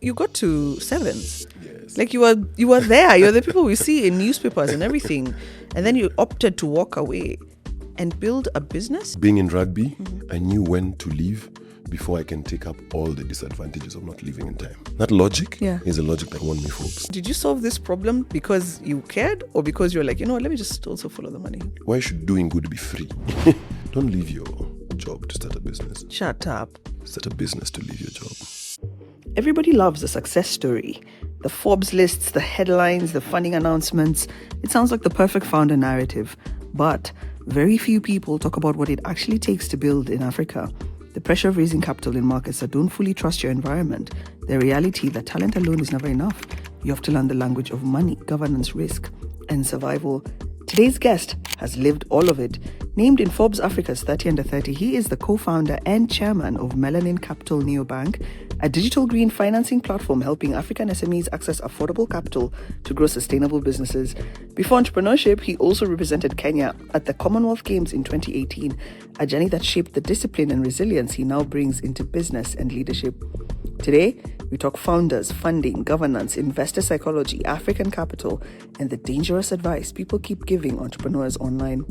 you got to sevens. Yes. Like you were there. You're the people we see in newspapers and everything. And then you opted to walk away and build a business. Being in rugby, I knew when to leave before I can take up all the disadvantages of not leaving in time. That logic is a logic that won me Forbes. Did you solve this problem because you cared or because you're like, let me just also follow the money? Why should doing good be free? Don't leave your job to start a business. Shut up. Start a business to leave your job. Everybody loves a success story. The Forbes lists, the headlines, the funding announcements. It sounds like the perfect founder narrative. But very few people talk about what it actually takes to build in Africa. The pressure of raising capital in markets that don't fully trust your environment. The reality that talent alone is never enough. You have to learn the language of money, governance, risk, and survival. Today's guest has lived all of it. Named in Forbes Africa's 30 Under 30, he is the co-founder and chairman of Melanin Capital Neobank, a digital green financing platform helping African SMEs access affordable capital to grow sustainable businesses. Before entrepreneurship, he also represented Kenya at the Commonwealth Games in 2018, a journey that shaped the discipline and resilience he now brings into business and leadership. Today, we talk founders, funding, governance, investor psychology, African capital, and the dangerous advice people keep giving entrepreneurs online.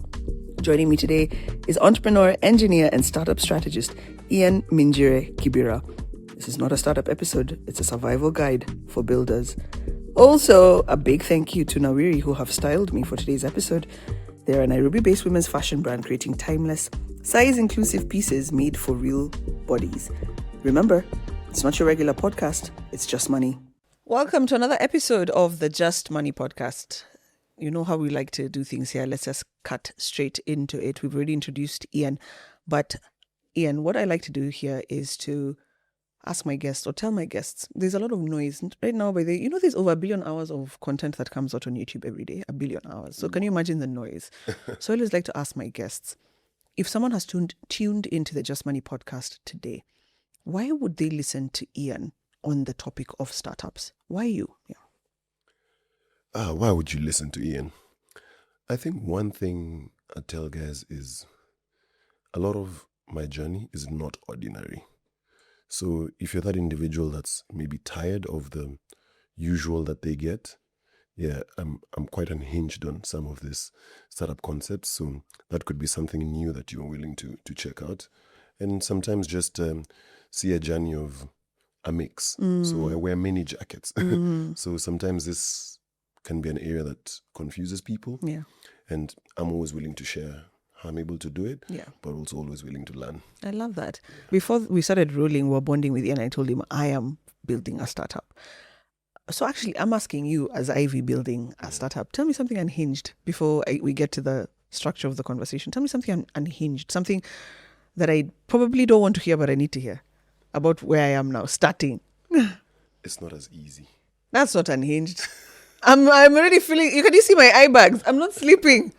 Joining me today is entrepreneur, engineer, and startup strategist Ian Minjire Kibira. This is not a startup episode, it's a survival guide for builders. Also, a big thank you to Honoree who have styled me for today's episode. They're a Nairobi-based women's fashion brand creating timeless, size-inclusive pieces made for real bodies. Remember, it's not your regular podcast, it's just money. Welcome to another episode of the Just Money podcast. You know how we like to do things here. Let's just cut straight into it. We've already introduced Ian. But Ian, what I like to do here is to ask my guests or tell my guests, there's a lot of noise. Right now, there's over 1 billion hours of content that comes out on YouTube every day. 1 billion hours. So can you imagine the noise? So I always like to ask my guests, if someone has tuned into the Just Money podcast today, why would they listen to Ian on the topic of startups? Why you? Yeah. Why would you listen to Ian? I think one thing I tell guys is a lot of my journey is not ordinary. So if you're that individual that's maybe tired of the usual that they get, I'm quite unhinged on some of this startup concepts. So that could be something new that you're willing to check out. And sometimes just see a journey of a mix. So I wear many jackets. So sometimes this can be an area that confuses people. Yeah. And I'm always willing to share how I'm able to do it, but also always willing to learn. I love that. Before we started rolling, we were bonding with Ian. I told him I am building a startup. So actually, I'm asking you as Ivy building a startup, tell me something unhinged before we get to the structure of the conversation. Tell me something unhinged, something that I probably don't want to hear, but I need to hear about where I am now, starting. It's not as easy. That's not unhinged. I'm already feeling, you see my eye bags. I'm not sleeping.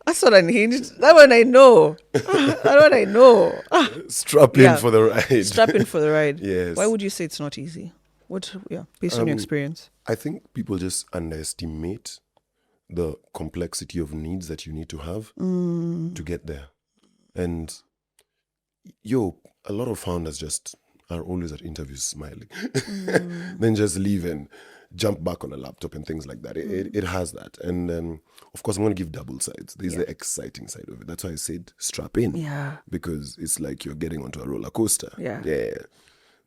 That's not unhinged. That one I know. That one I know. Strap in for the ride. Strap in for the ride. Yes. Why would you say it's not easy? Based on your experience? I think people just underestimate the complexity of needs that you need to have to get there. And a lot of founders just are always at interviews smiling. Then just leave and jump back on a laptop and things like that. It has that. And of course, I'm going to give double sides. There's the exciting side of it. That's why I said strap in. Yeah. Because it's like you're getting onto a roller coaster. Yeah.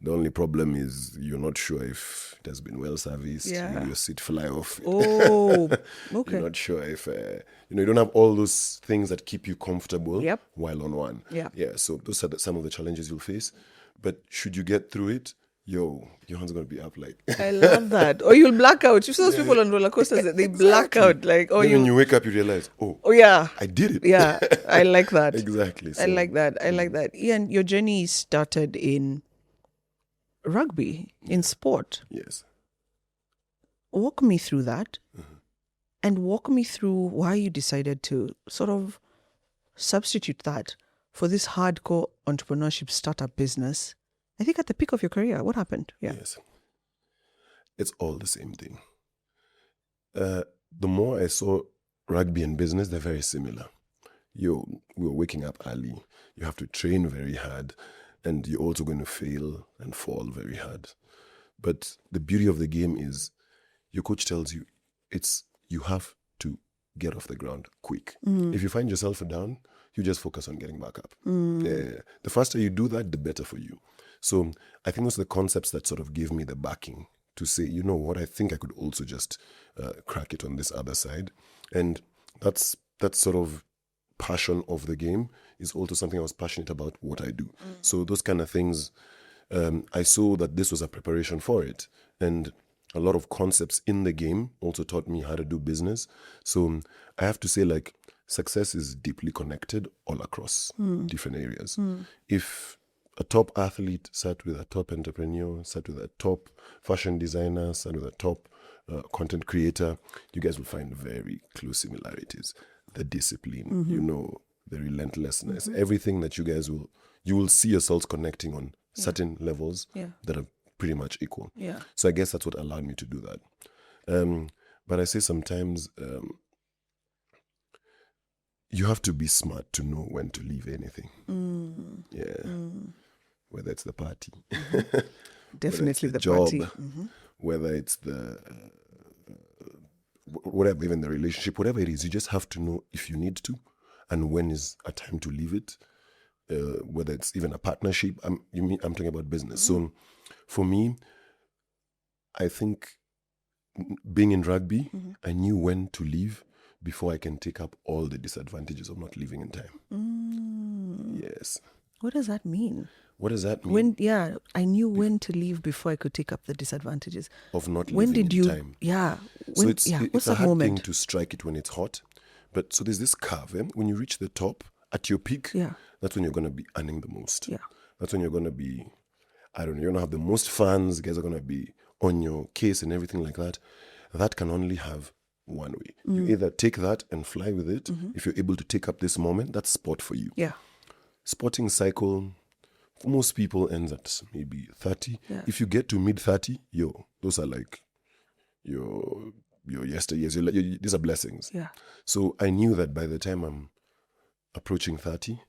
The only problem is you're not sure if it has been well serviced. Yeah. Will your seat fly off? Oh, okay. You're not sure if, you don't have all those things that keep you comfortable while on one. Yeah. So those are some of the challenges you'll face. But should you get through it, your hands are going to be up like... I love that. Or you'll black out. You see those people on roller coasters, they black out. Like, then when you wake up, you realize, yeah, I did it. Yeah, I like that. Exactly. So, I like that. Ian, your journey started in rugby, in sport. Yes. Walk me through that and walk me through why you decided to sort of substitute that for this hardcore entrepreneurship startup business. I think at the peak of your career, what happened? Yeah. Yes. It's all the same thing. The more I saw rugby and business, they're very similar. We were waking up early. You have to train very hard. And you're also going to fail and fall very hard. But the beauty of the game is your coach tells you you have to get off the ground quick. If you find yourself down, you just focus on getting back up. Yeah. The faster you do that, the better for you. So I think those are the concepts that sort of give me the backing to say, you know what, I think I could also just crack it on this other side. And that sort of passion of the game is also something I was passionate about what I do. So those kind of things, I saw that this was a preparation for it. And a lot of concepts in the game also taught me how to do business. So I have to say, like, success is deeply connected all across different areas. If a top athlete sat with a top entrepreneur, sat with a top fashion designer, sat with a top content creator, you guys will find very close similarities. The discipline, the relentlessness, everything that you will see yourselves connecting on certain levels that are pretty much equal. Yeah. So I guess that's what allowed me to do that. But I say sometimes you have to be smart to know when to leave anything. Whether it's the party, Definitely the job, party. whether it's the whatever, even the relationship, whatever it is, you just have to know if you need to and when is a time to leave it. Whether it's even a partnership, I'm talking about business. So for me, I think being in rugby, I knew when to leave before I can take up all the disadvantages of not leaving in time. Yes. What does that mean? What does that mean? I knew when to leave before I could take up the disadvantages Of not when leaving did in you time. When, So what's it's a that hard moment? thing to strike it when it's hot. But so there's this curve. When you reach the top, at your peak, that's when you're going to be earning the most. Yeah. That's when you're going to be, I don't know, you're going to have the most fans. Guys are going to be on your case and everything like that. That can only have one way. You either take that and fly with it. If you're able to take up this moment, that's sport for you. Yeah. Sporting cycle, for most people, ends at maybe 30. Yeah. If you get to mid-30, those are like your yesteryears. These are blessings. Yeah. So I knew that by the time I'm approaching 30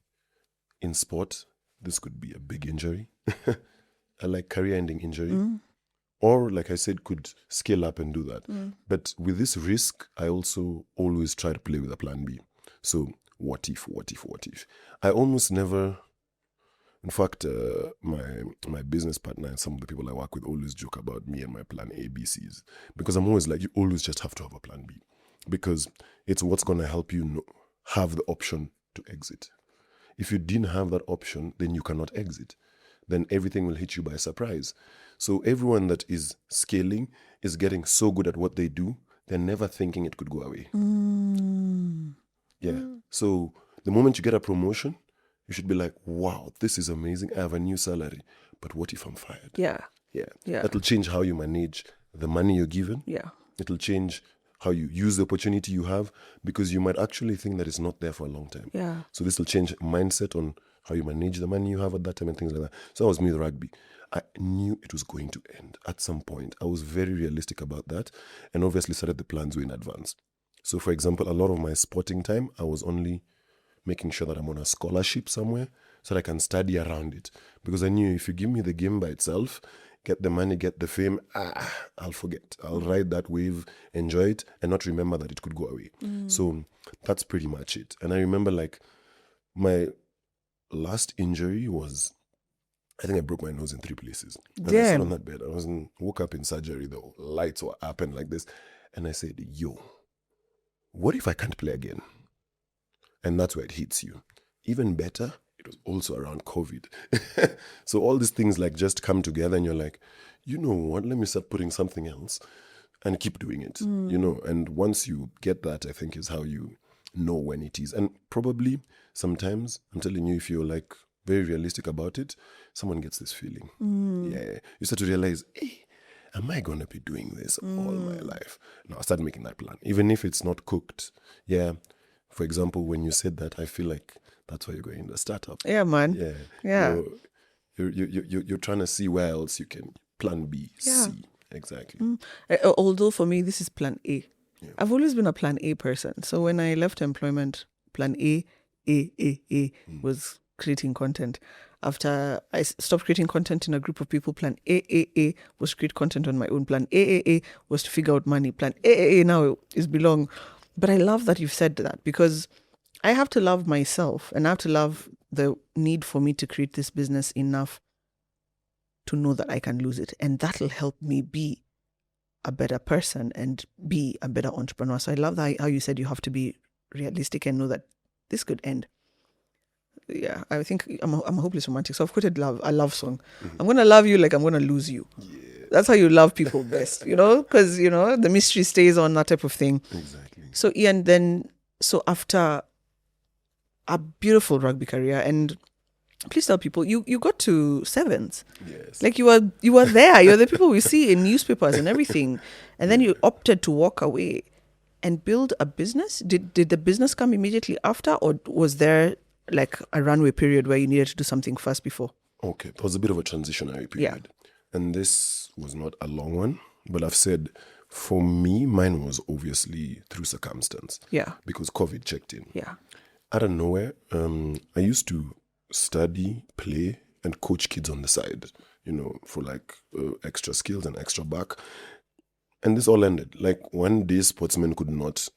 in sport, this could be a big injury, a like career-ending injury, or like I said, could scale up and do that. But with this risk, I also always try to play with a plan B. So what if? I almost never. In fact, my business partner and some of the people I work with always joke about me and my plan A, B, C's. Because I'm always like, you always just have to have a plan B. Because it's what's going to help you have the option to exit. If you didn't have that option, then you cannot exit. Then everything will hit you by surprise. So everyone that is scaling is getting so good at what they do, they're never thinking it could go away. Yeah. So the moment you get a promotion, you should be like, wow, this is amazing. I have a new salary. But what if I'm fired? Yeah. That'll change how you manage the money you're given. Yeah. It'll change how you use the opportunity you have, because you might actually think that it's not there for a long time. Yeah. So this will change mindset on how you manage the money you have at that time and things like that. So that was me with rugby. I knew it was going to end at some point. I was very realistic about that, and obviously started the plans way in advance. So for example, a lot of my sporting time, I was only making sure that I'm on a scholarship somewhere so that I can study around it. Because I knew if you give me the game by itself, get the money, get the fame, I'll forget. I'll ride that wave, enjoy it, and not remember that it could go away. So that's pretty much it. And I remember like my last injury was, I think I broke my nose in 3 places. And I sat on that bed. Woke up in surgery, the lights were up and like this. And I said, what if I can't play again? And that's where it hits you. Even better, it was also around COVID. So all these things like just come together and you're like, you know what, let me start putting something else and keep doing it, and once you get that, I think is how you know when it is. And probably sometimes, I'm telling you, if you're like very realistic about it, someone gets this feeling. Yeah. You start to realize, hey, am I going to be doing this all my life? No, I start making that plan. Even if it's not cooked. Yeah. For example, when you said that, I feel like that's why you're going in the startup. Yeah, man. Yeah. You're trying to see where else you can plan B, C. Exactly. Although for me, this is plan A. Yeah. I've always been a plan A person. So when I left employment, plan A was creating content. After I stopped creating content in a group of people, plan AAA was to create content on my own. Plan AAA was to figure out money. Plan AAA now is belong. But I love that you've said that, because I have to love myself and I have to love the need for me to create this business enough to know that I can lose it. And that'll help me be a better person and be a better entrepreneur. So I love that how you said you have to be realistic and know that this could end. Yeah, I think I'm a hopeless romantic. So I've quoted a love song. I'm going to love you like I'm going to lose you. Yeah. That's how you love people best, because, the mystery stays on, that type of thing. Exactly. So Ian, so after a beautiful rugby career, and please tell people, you got to sevens. Yes. Like you were there. You're the people we see in newspapers and everything. And then you opted to walk away and build a business. Did the business come immediately after, or was there like a runway period where you needed to do something first before? Okay, there was a bit of a transitionary period. And this was not a long one, but I've said for me, mine was obviously through circumstance. Yeah. Because COVID checked in. Yeah. Out of nowhere, I used to study, play, and coach kids on the side, for like extra skills and extra buck. And this all ended. Like one day, sportsmen could not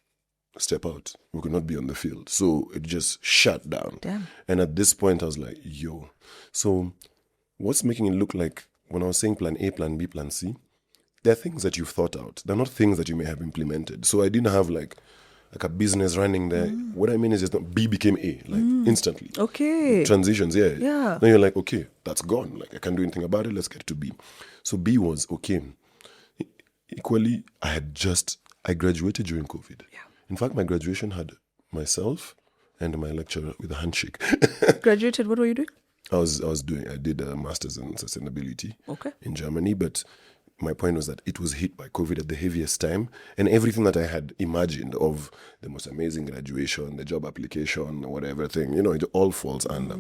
step out. We could not be on the field. So it just shut down. Damn. And at this point, I was like, yo. So what's making it look like, when I was saying plan A, plan B, plan C, there are things that you've thought out. They're not things that you may have implemented. So I didn't have like a business running there. What I mean is just B became A, instantly. Okay. Transitions, yeah. Yeah. Then you're like, okay, that's gone. Like I can't do anything about it. Let's get to B. So B was, okay. Equally, I graduated during COVID. Yeah. In fact, my graduation had myself and my lecturer with a handshake. Graduated, what were you doing? I did a master's in sustainability in Germany, but my point was that it was hit by COVID at the heaviest time, and everything that I had imagined of the most amazing graduation, the job application, whatever thing, it all falls under.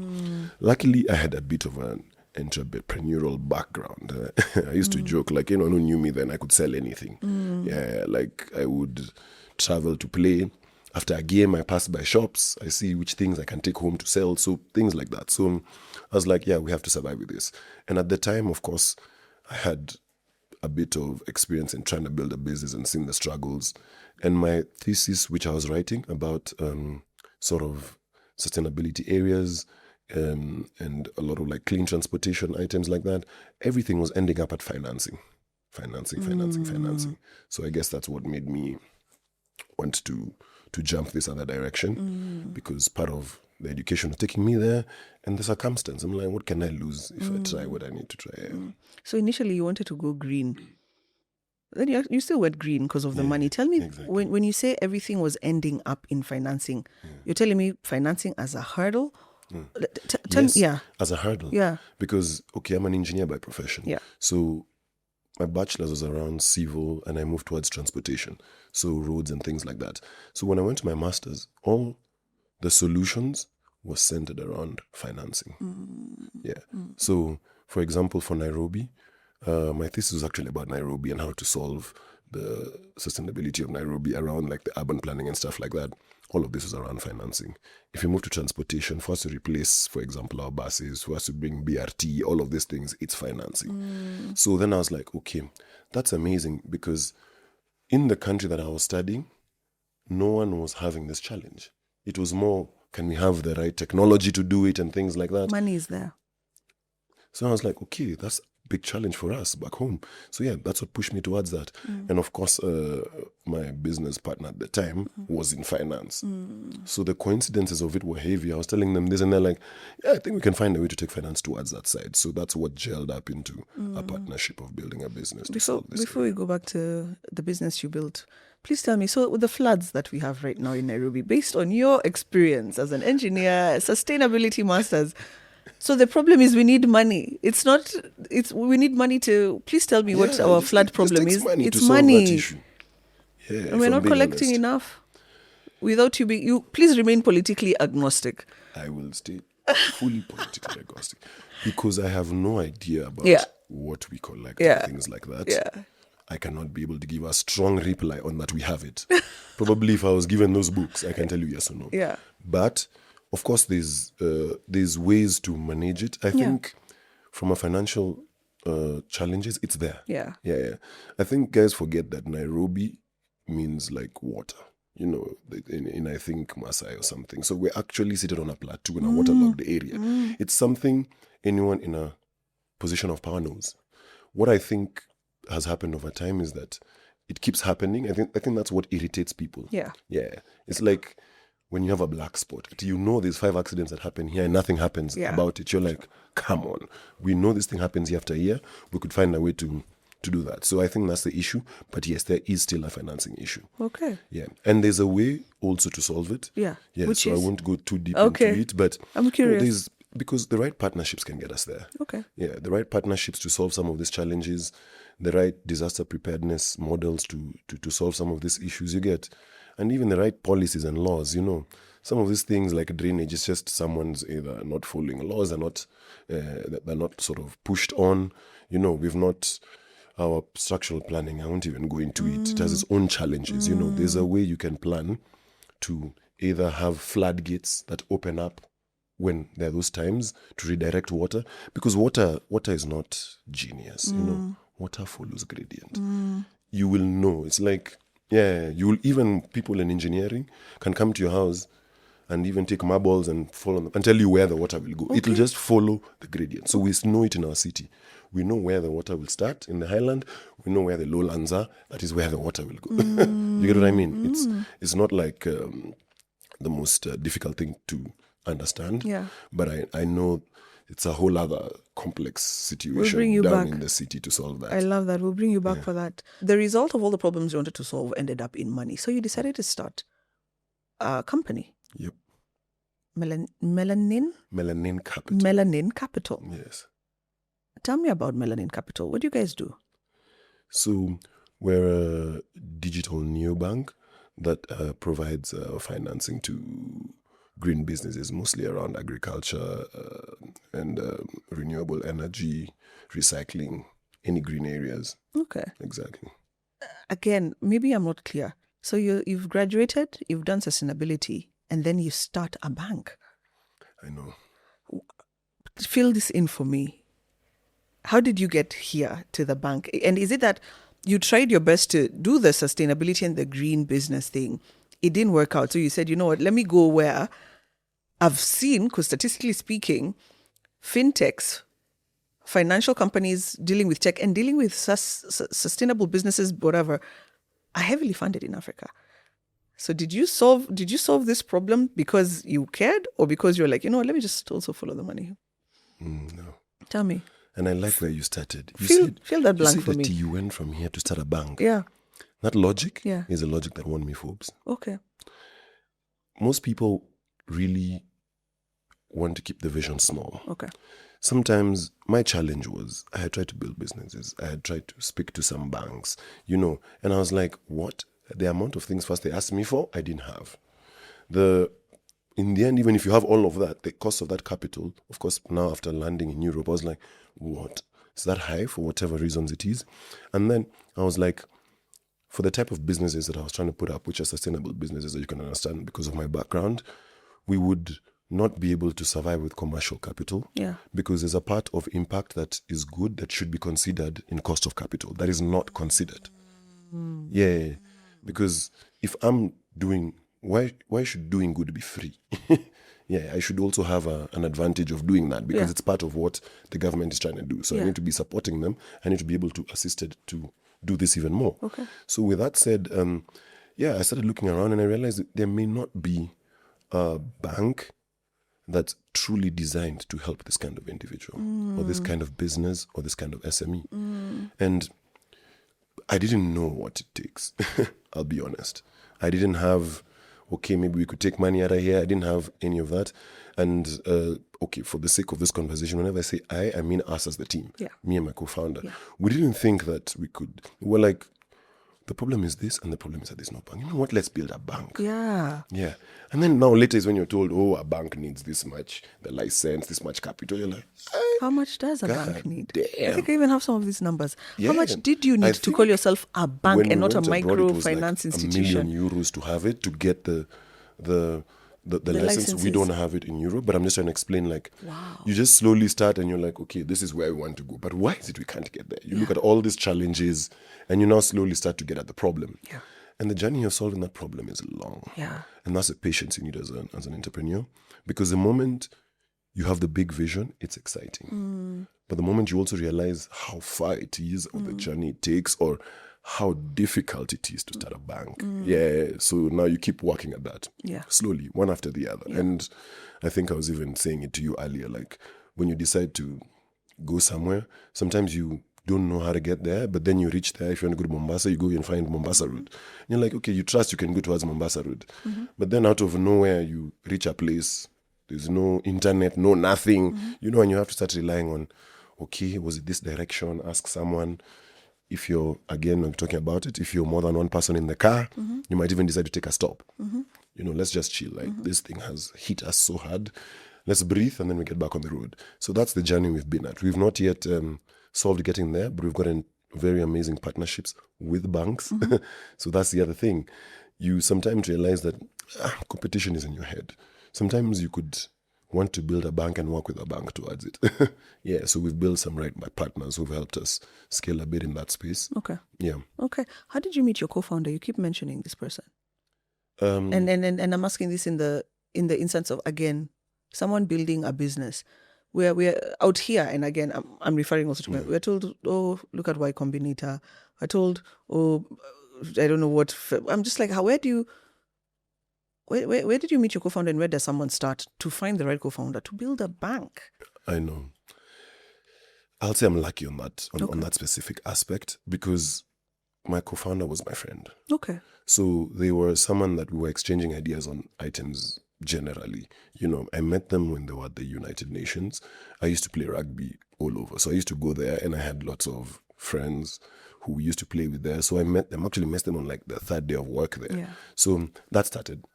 Luckily, I had a bit of an entrepreneurial background. I used to joke, like, anyone who knew me then, I could sell anything. Yeah, like I would travel to play. After a game, I pass by shops. I see which things I can take home to sell. So things like that. So I was like, yeah, we have to survive with this. And at the time, of course, I had a bit of experience in trying to build a business and seeing the struggles. And my thesis, which I was writing about sort of sustainability areas and a lot of like clean transportation items like that, everything was ending up at financing. So I guess that's what made me want to jump this other direction, because part of the education was taking me there, and the circumstance, I'm like, what can I lose if I try what I need to try? So initially you wanted to go green. Then you still went green because of the money. Tell me, exactly. when you say everything was ending up in financing, you're telling me financing as a hurdle? Yes, as a hurdle. Yeah. Because, okay, I'm an engineer by profession. Yeah. So my bachelor's was around civil, and I moved towards transportation, so roads and things like that. So when I went to my master's, all the solutions were centered around financing. So, for example, for Nairobi, my thesis was actually about Nairobi and how to solve the sustainability of Nairobi around like the urban planning and stuff like that. All of this is around financing. If you move to transportation, for us to replace, for example, our buses, for us to bring BRT, all of these things, it's financing. So then I was like, okay, that's amazing, because in the country that I was studying, no one was having this challenge. It was more, can we have the right technology to do it and things like that? Money is there. So I was like, okay, that's a big challenge for us back home. So yeah, that's what pushed me towards that. And of course, my business partner at the time was in finance. So the coincidences of it were heavy. I was telling them this, and they're like, yeah, I think we can find a way to take finance towards that side. So that's what gelled up into a partnership of building a business. Before we go back to the business you built, please tell me, so with the floods that we have right now in Nairobi, based on your experience as an engineer, sustainability masters, so the problem is we need money. We need money to, please tell me what our flood problem is. It's money. And we're not collecting enough. Without you please remain politically agnostic. I will stay fully politically agnostic, because I have no idea about what we collect and things like that. Yeah. I cannot be able to give a strong reply on that we have it. Probably if I was given those books, I can tell you yes or no. Yeah. But of course, there's ways to manage it. I think from a financial challenges, it's there. Yeah. I think guys forget that Nairobi means like water. In I think Masai or something. So we're actually seated on a plateau in a waterlogged area. It's something anyone in a position of power knows. What I think has happened over time is that it keeps happening. I think that's what irritates people. Yeah. It's like when you have a black spot. There's 5 accidents that happen here and nothing happens about it. You're like, come on. We know this thing happens year after year. We could find a way to do that. So I think that's the issue. But yes, there is still a financing issue. Okay. Yeah. And there's a way also to solve it. Yeah. Which so I won't go too deep into it. But I'm curious. Because the right partnerships can get us there. Okay. Yeah. The right partnerships to solve some of these challenges, the right disaster preparedness models to solve some of these issues you get. And even the right policies and laws, some of these things like drainage is just someone's either not following laws, they're not sort of pushed on. We've not, our structural planning, I won't even go into it. It has its own challenges. There's a way you can plan to either have floodgates that open up when there are those times to redirect water, because water is not genius. Water follows gradient. You will know. It's like, even people in engineering can come to your house and even take marbles and fall on them and tell you where the water will go. Okay. It'll just follow the gradient. So we know it in our city. We know where the water will start in the highland. We know where the lowlands are. That is where the water will go. You get what I mean? It's not like the most difficult thing to understand. Yeah. But I know it's a whole other complex situation down in the city to solve that. I love that. We'll bring you back for that. The result of all the problems you wanted to solve ended up in money. So you decided to start a company. Yep. Melanin Capital. Melanin Capital. Yes. Tell me about Melanin Capital. What do you guys do? So we're a digital neobank that provides financing to green businesses, mostly around agriculture and renewable energy, recycling, any green areas. Okay. Exactly. Again, maybe I'm not clear. So you've graduated, you've done sustainability, and then you start a bank. I know. Fill this in for me. How did you get here to the bank? And is it that you tried your best to do the sustainability and the green business thing? It didn't work out. So you said, you know what, let me go where I've seen, because statistically speaking, fintechs, financial companies dealing with tech and dealing with sustainable businesses, whatever, are heavily funded in Africa. So did you solve this problem because you cared, or because you're like, let me just also follow the money? No. Tell me. And I like where you started. Fill that blank for me. You went from here to start a bank. Yeah. That logic is a logic that won me Forbes. Okay. Most people really want to keep the vision small. Okay. Sometimes my challenge was I had tried to build businesses. I had tried to speak to some banks, and I was like, what? The amount of things first they asked me for, I didn't have. In the end, even if you have all of that, the cost of that capital, of course, now after landing in Europe, I was like, what? Is that high for whatever reasons it is? And then I was like, for the type of businesses that I was trying to put up, which are sustainable businesses that you can understand because of my background, we would not be able to survive with commercial capital. Yeah. Because there's a part of impact that is good that should be considered in cost of capital. That is not considered. Yeah. Because if I'm doing, why should doing good be free? Yeah, I should also have an advantage of doing that because it's part of what the government is trying to do. So I need to be supporting them. I need to be able to assist it to do this even more. Okay. So with that said, I started looking around and I realized that there may not be a bank that's truly designed to help this kind of individual or this kind of business or this kind of SME. And I didn't know what it takes. I'll be honest. I didn't have, maybe we could take money out of here. I didn't have any of that. And, for the sake of this conversation, whenever I say I mean us as the team, me and my co-founder. Yeah. We didn't think that we could. We're like, the problem is this and the problem is that there's no bank. You know what? Let's build a bank. Yeah. Yeah. And then now later is when you're told, a bank needs this much, the license, this much capital. You're like, how much does a bank need? Damn. I think I even have some of these numbers. Yeah. How much did you need to call yourself a bank and not a microfinance institution? €1 million to have it, to get the the license, we licenses. don't have it in Europe, but I'm just trying to explain, like, Wow. you just slowly start and you're like, okay, this is where we want to go. But why is it we can't get there? You look at all these challenges and you now slowly start to get at the problem. Yeah. And the journey of solving that problem is long. Yeah. And that's the patience you need as an entrepreneur. Because the moment you have the big vision, it's exciting. But the moment you also realize how far it is, or the journey it takes, or how difficult it is to start a bank. Yeah. So now you keep working at that. Yeah. Slowly, one after the other. Yeah. And I think I was even saying it to you earlier, like when you decide to go somewhere, sometimes you don't know how to get there, but then you reach there. If you want to go to Mombasa, you go and find Mombasa route. And you're like, okay, you trust you can go towards Mombasa route. But then out of nowhere, you reach a place, there's no internet, no nothing, you know, and you have to start relying on, okay, was it this direction? Ask someone. If you're, again, I'm talking about it, if you're more than one person in the car, you might even decide to take a stop. You know, let's just chill. Like, this thing has hit us so hard. Let's breathe, and then we get back on the road. So that's the journey we've been at. We've not yet solved getting there, but we've gotten very amazing partnerships with banks. So that's the other thing. You sometimes realize that competition is in your head. Sometimes you could want to build a bank and work with a bank towards it. Yeah, so we've built some partners who've helped us scale a bit in that space. Okay. Yeah. Okay. How did you meet your co-founder? You keep mentioning this person. Um, And I'm asking this in the instance of, again, someone building a business. We're out here, and again, I'm referring also to we're told, oh, look at Y Combinator. We're told, oh, I don't know what. I'm just like, where did you meet your co-founder, and where does someone start to find the right co-founder to build a bank? I know. I'll say I'm lucky on that, on that specific aspect, because my co-founder was my friend. Okay. So they were someone that we were exchanging ideas on items generally. You know, I met them when they were at the United Nations. I used to play rugby all over. So I used to go there, and I had lots of friends who we used to play with there. So I met them on like the third day of work there. Yeah. So that started.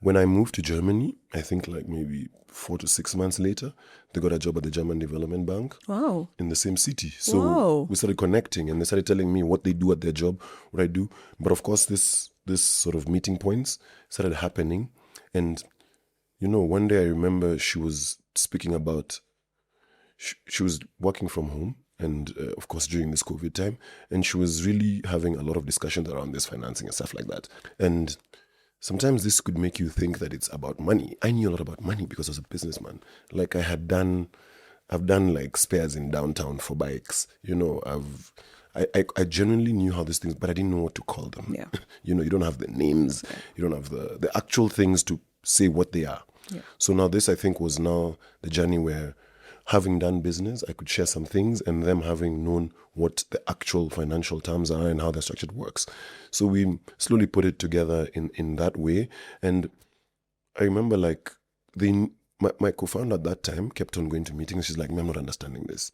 When I moved to Germany, I think like maybe 4 to 6 months later, they got a job at the German Development Bank. Wow. In the same city. So Wow. we started connecting, and they started telling me what they do at their job, what I do. But of course, this sort of meeting points started happening. And, you know, one day I remember she was speaking about, she was working from home, and of course during this COVID time, and she was really having a lot of discussions around this financing and stuff like that. And sometimes this could make you think that it's about money. I knew a lot about money because I was a businessman. Like I've done like spares in downtown for bikes. You know, I genuinely knew how these things, but I didn't know what to call them. Yeah. You know, you don't have the names, you don't have the actual things to say what they are. Yeah. So now this, I think, was now the journey where, having done business, I could share some things, and them having known what the actual financial terms are and how the structure works. So we slowly put it together in that way. And I remember like my co-founder at that time kept on going to meetings. She's like, I'm not understanding this.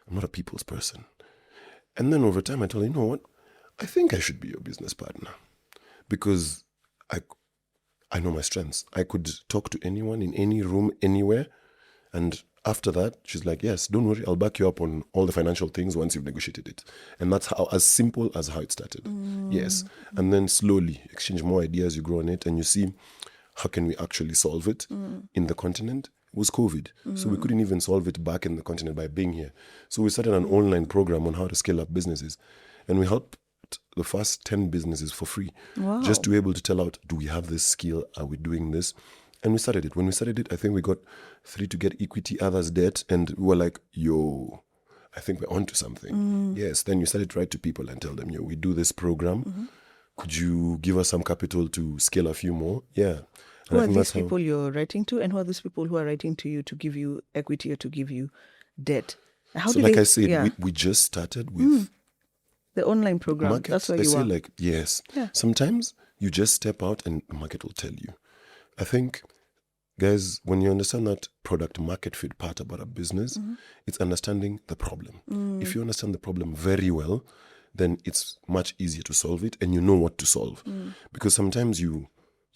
I'm not a people's person. And then over time I told her, you know what? I think I should be your business partner, because I know my strengths. I could talk to anyone in any room, anywhere. And after that, she's like, yes, don't worry, I'll back you up on all the financial things once you've negotiated it. And that's how, as simple as how it started. Yes. And then slowly exchange more ideas, you grow on it, and you see, how can we actually solve it in the continent? It was COVID. So we couldn't even solve it back in the continent by being here. So we started an online program on how to scale up businesses. And we helped the first 10 businesses for free. Wow. Just to be able to tell out, do we have this skill? Are we doing this? And we started it. When we started it, I think we got 3 to get equity, others debt. And we were like, yo, I think we're onto something. Yes. Then you started to write to people and tell them, yo, we do this program. Could you give us some capital to scale a few more? Yeah. Who are these people you're writing to, and who are these people who are writing to you to give you equity or to give you debt? How so like I said, we just started with the online program. markets. That's where I you say are. like, yes. Yeah. Sometimes you just step out and the market will tell you. I think, guys, when you understand that product market fit part about a business, it's understanding the problem. If you understand the problem very well, then it's much easier to solve it, and you know what to solve. Because sometimes you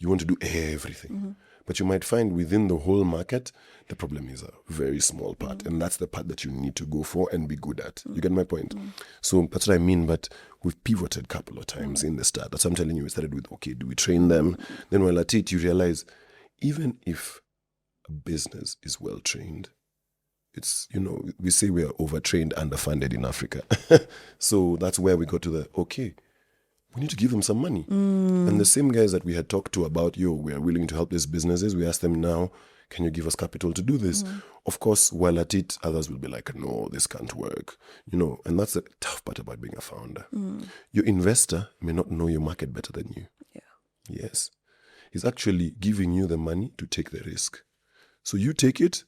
want to do everything. But you might find within the whole market, the problem is a very small part. And that's the part that you need to go for and be good at. You get my point? So that's what I mean. But we've pivoted a couple of times in the start. That's what I'm telling you. We started with, okay, do we train them? Then while at it, you realize even if a business is well trained, it's, we say we are overtrained, underfunded in Africa. So that's where we got to okay, we need to give them some money. And the same guys that we had talked to about, we are willing to help these businesses, we asked them now, can you give us capital to do this? Of course, while at it, others will be like, no, this can't work. And that's the tough part about being a founder. Your investor may not know your market better than you. Yeah. Yes. He's actually giving you the money to take the risk. So you take it,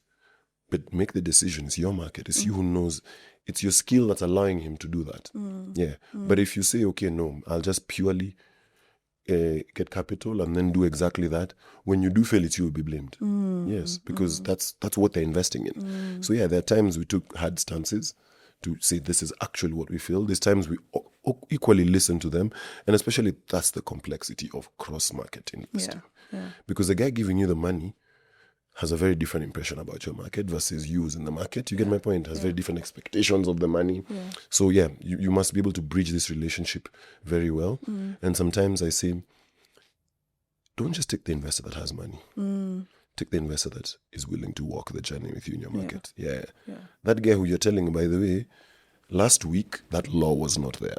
but make the decision. It's your market. It's you who knows. It's your skill that's allowing him to do that. Yeah. But if you say, okay, no, I'll just purely get capital and then do exactly that, when you do fail, it's you will be blamed. Yes, because that's what they're investing in. So yeah, there are times we took hard stances to say this is actually what we feel. There's times we equally listen to them, and especially that's the complexity of cross-market investing. Yeah. Because the guy giving you the money has a very different impression about your market versus you in the market. You get my point? Has very different expectations of the money. Yeah. So yeah, you must be able to bridge this relationship very well. And sometimes I say, don't just take the investor that has money. Take the investor that is willing to walk the journey with you in your market. Yeah. That guy who you're telling, by the way, last week, that law was not there.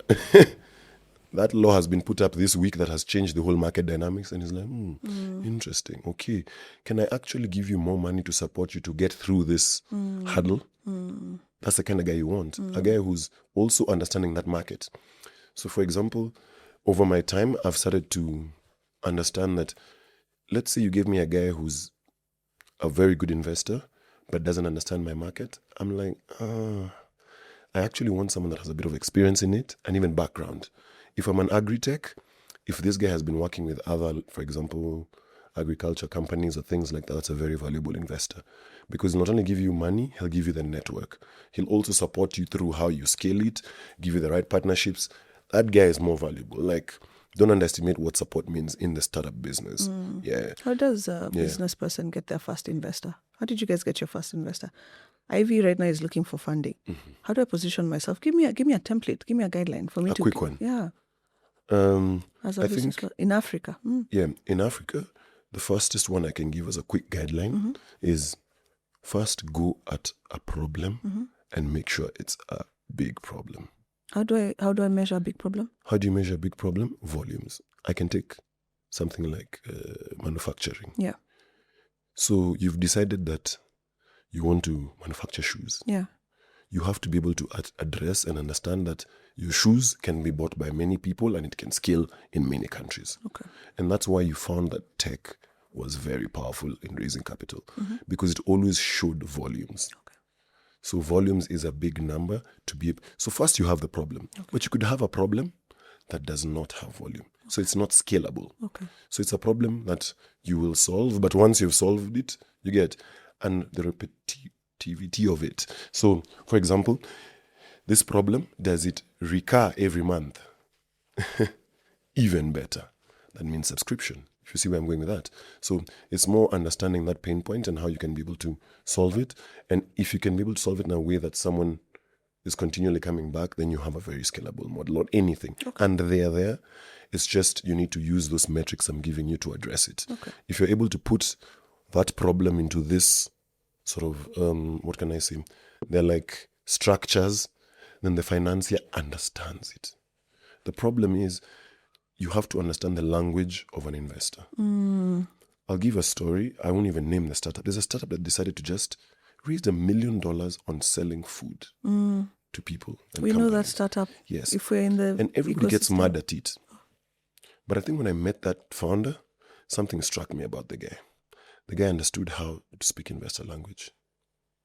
That law has been put up this week that has changed the whole market dynamics. And he's like, interesting. Okay. Can I actually give you more money to support you to get through this hurdle? That's the kind of guy you want. A guy who's also understanding that market. So for example, over my time, I've started to understand that, let's say you gave me a guy who's a very good investor, but doesn't understand my market. I'm like, I actually want someone that has a bit of experience in it and even background. If I'm an agri-tech, if this guy has been working with other, for example, agriculture companies or things like that, that's a very valuable investor. Because he'll not only give you money, he'll give you the network. He'll also support you through how you scale it, give you the right partnerships. That guy is more valuable. Like, don't underestimate what support means in the startup business. Yeah. How does a business person get their first investor? How did you guys get your first investor? Ivy right now is looking for funding. How do I position myself? Give me a template. Give me a guideline for me A quick one. Yeah. As a I business think in Africa. Yeah, in Africa, the fastest one I can give as a quick guideline is first go at a problem and make sure it's a big problem. How do I measure a big problem? How do you measure a big problem? Volumes. I can take something like manufacturing. Yeah. So you've decided that you want to manufacture shoes. Yeah. You have to be able to address and understand that your shoes can be bought by many people and it can scale in many countries. Okay. And that's why you found that tech was very powerful in raising capital because it always showed volumes. Okay. So volumes is a big number to be. So first you have the problem, but you could have a problem that does not have volume. So it's not scalable. Okay. So it's a problem that you will solve, but once you've solved it, you get, and the repetitivity of it. So for example, this problem, does it recur every month? Even better. That means subscription. If you see where I'm going with that. So it's more understanding that pain point and how you can be able to solve it. And if you can be able to solve it in a way that someone is continually coming back, then you have a very scalable model or anything. Okay. And there, it's just you need to use those metrics I'm giving you to address it. Okay. If you're able to put that problem into this sort of, what can I say? They're like structures, then the financier understands it. The problem is you have to understand the language of an investor. I'll give a story. I won't even name the startup. There's a startup that decided to just raise $1 million on selling food to people. We companies. Know that startup. Yes. If we're in the and everybody gets mad at it. But I think when I met that founder, something struck me about the guy. The guy understood how to speak investor language.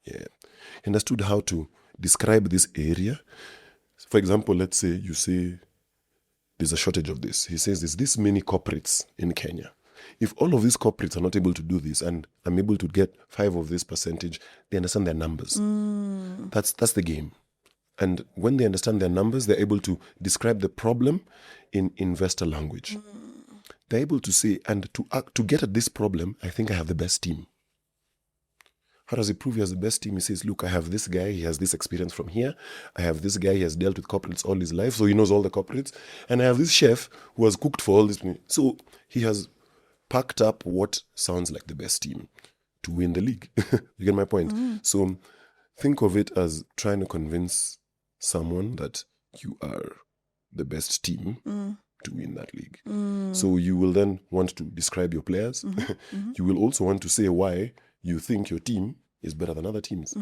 Yeah. He understood how to describe this area. For example, let's say you say there's a shortage of this. He says there's this many corporates in Kenya. If all of these corporates are not able to do this and I'm able to get 5 of this percentage, they understand their numbers. That's the game. And when they understand their numbers, they're able to describe the problem in investor language. They're able to say, and to get at this problem, I think I have the best team. How does he prove he has the best team? He says, look, I have this guy, he has this experience from here. I have this guy, he has dealt with corporates all his life, so he knows all the corporates. And I have this chef who has cooked for all this. So he has packed up what sounds like the best team to win the league. You get my point? So think of it as trying to convince someone that you are the best team to win that league. So you will then want to describe your players. You will also want to say why you think your team is better than other teams.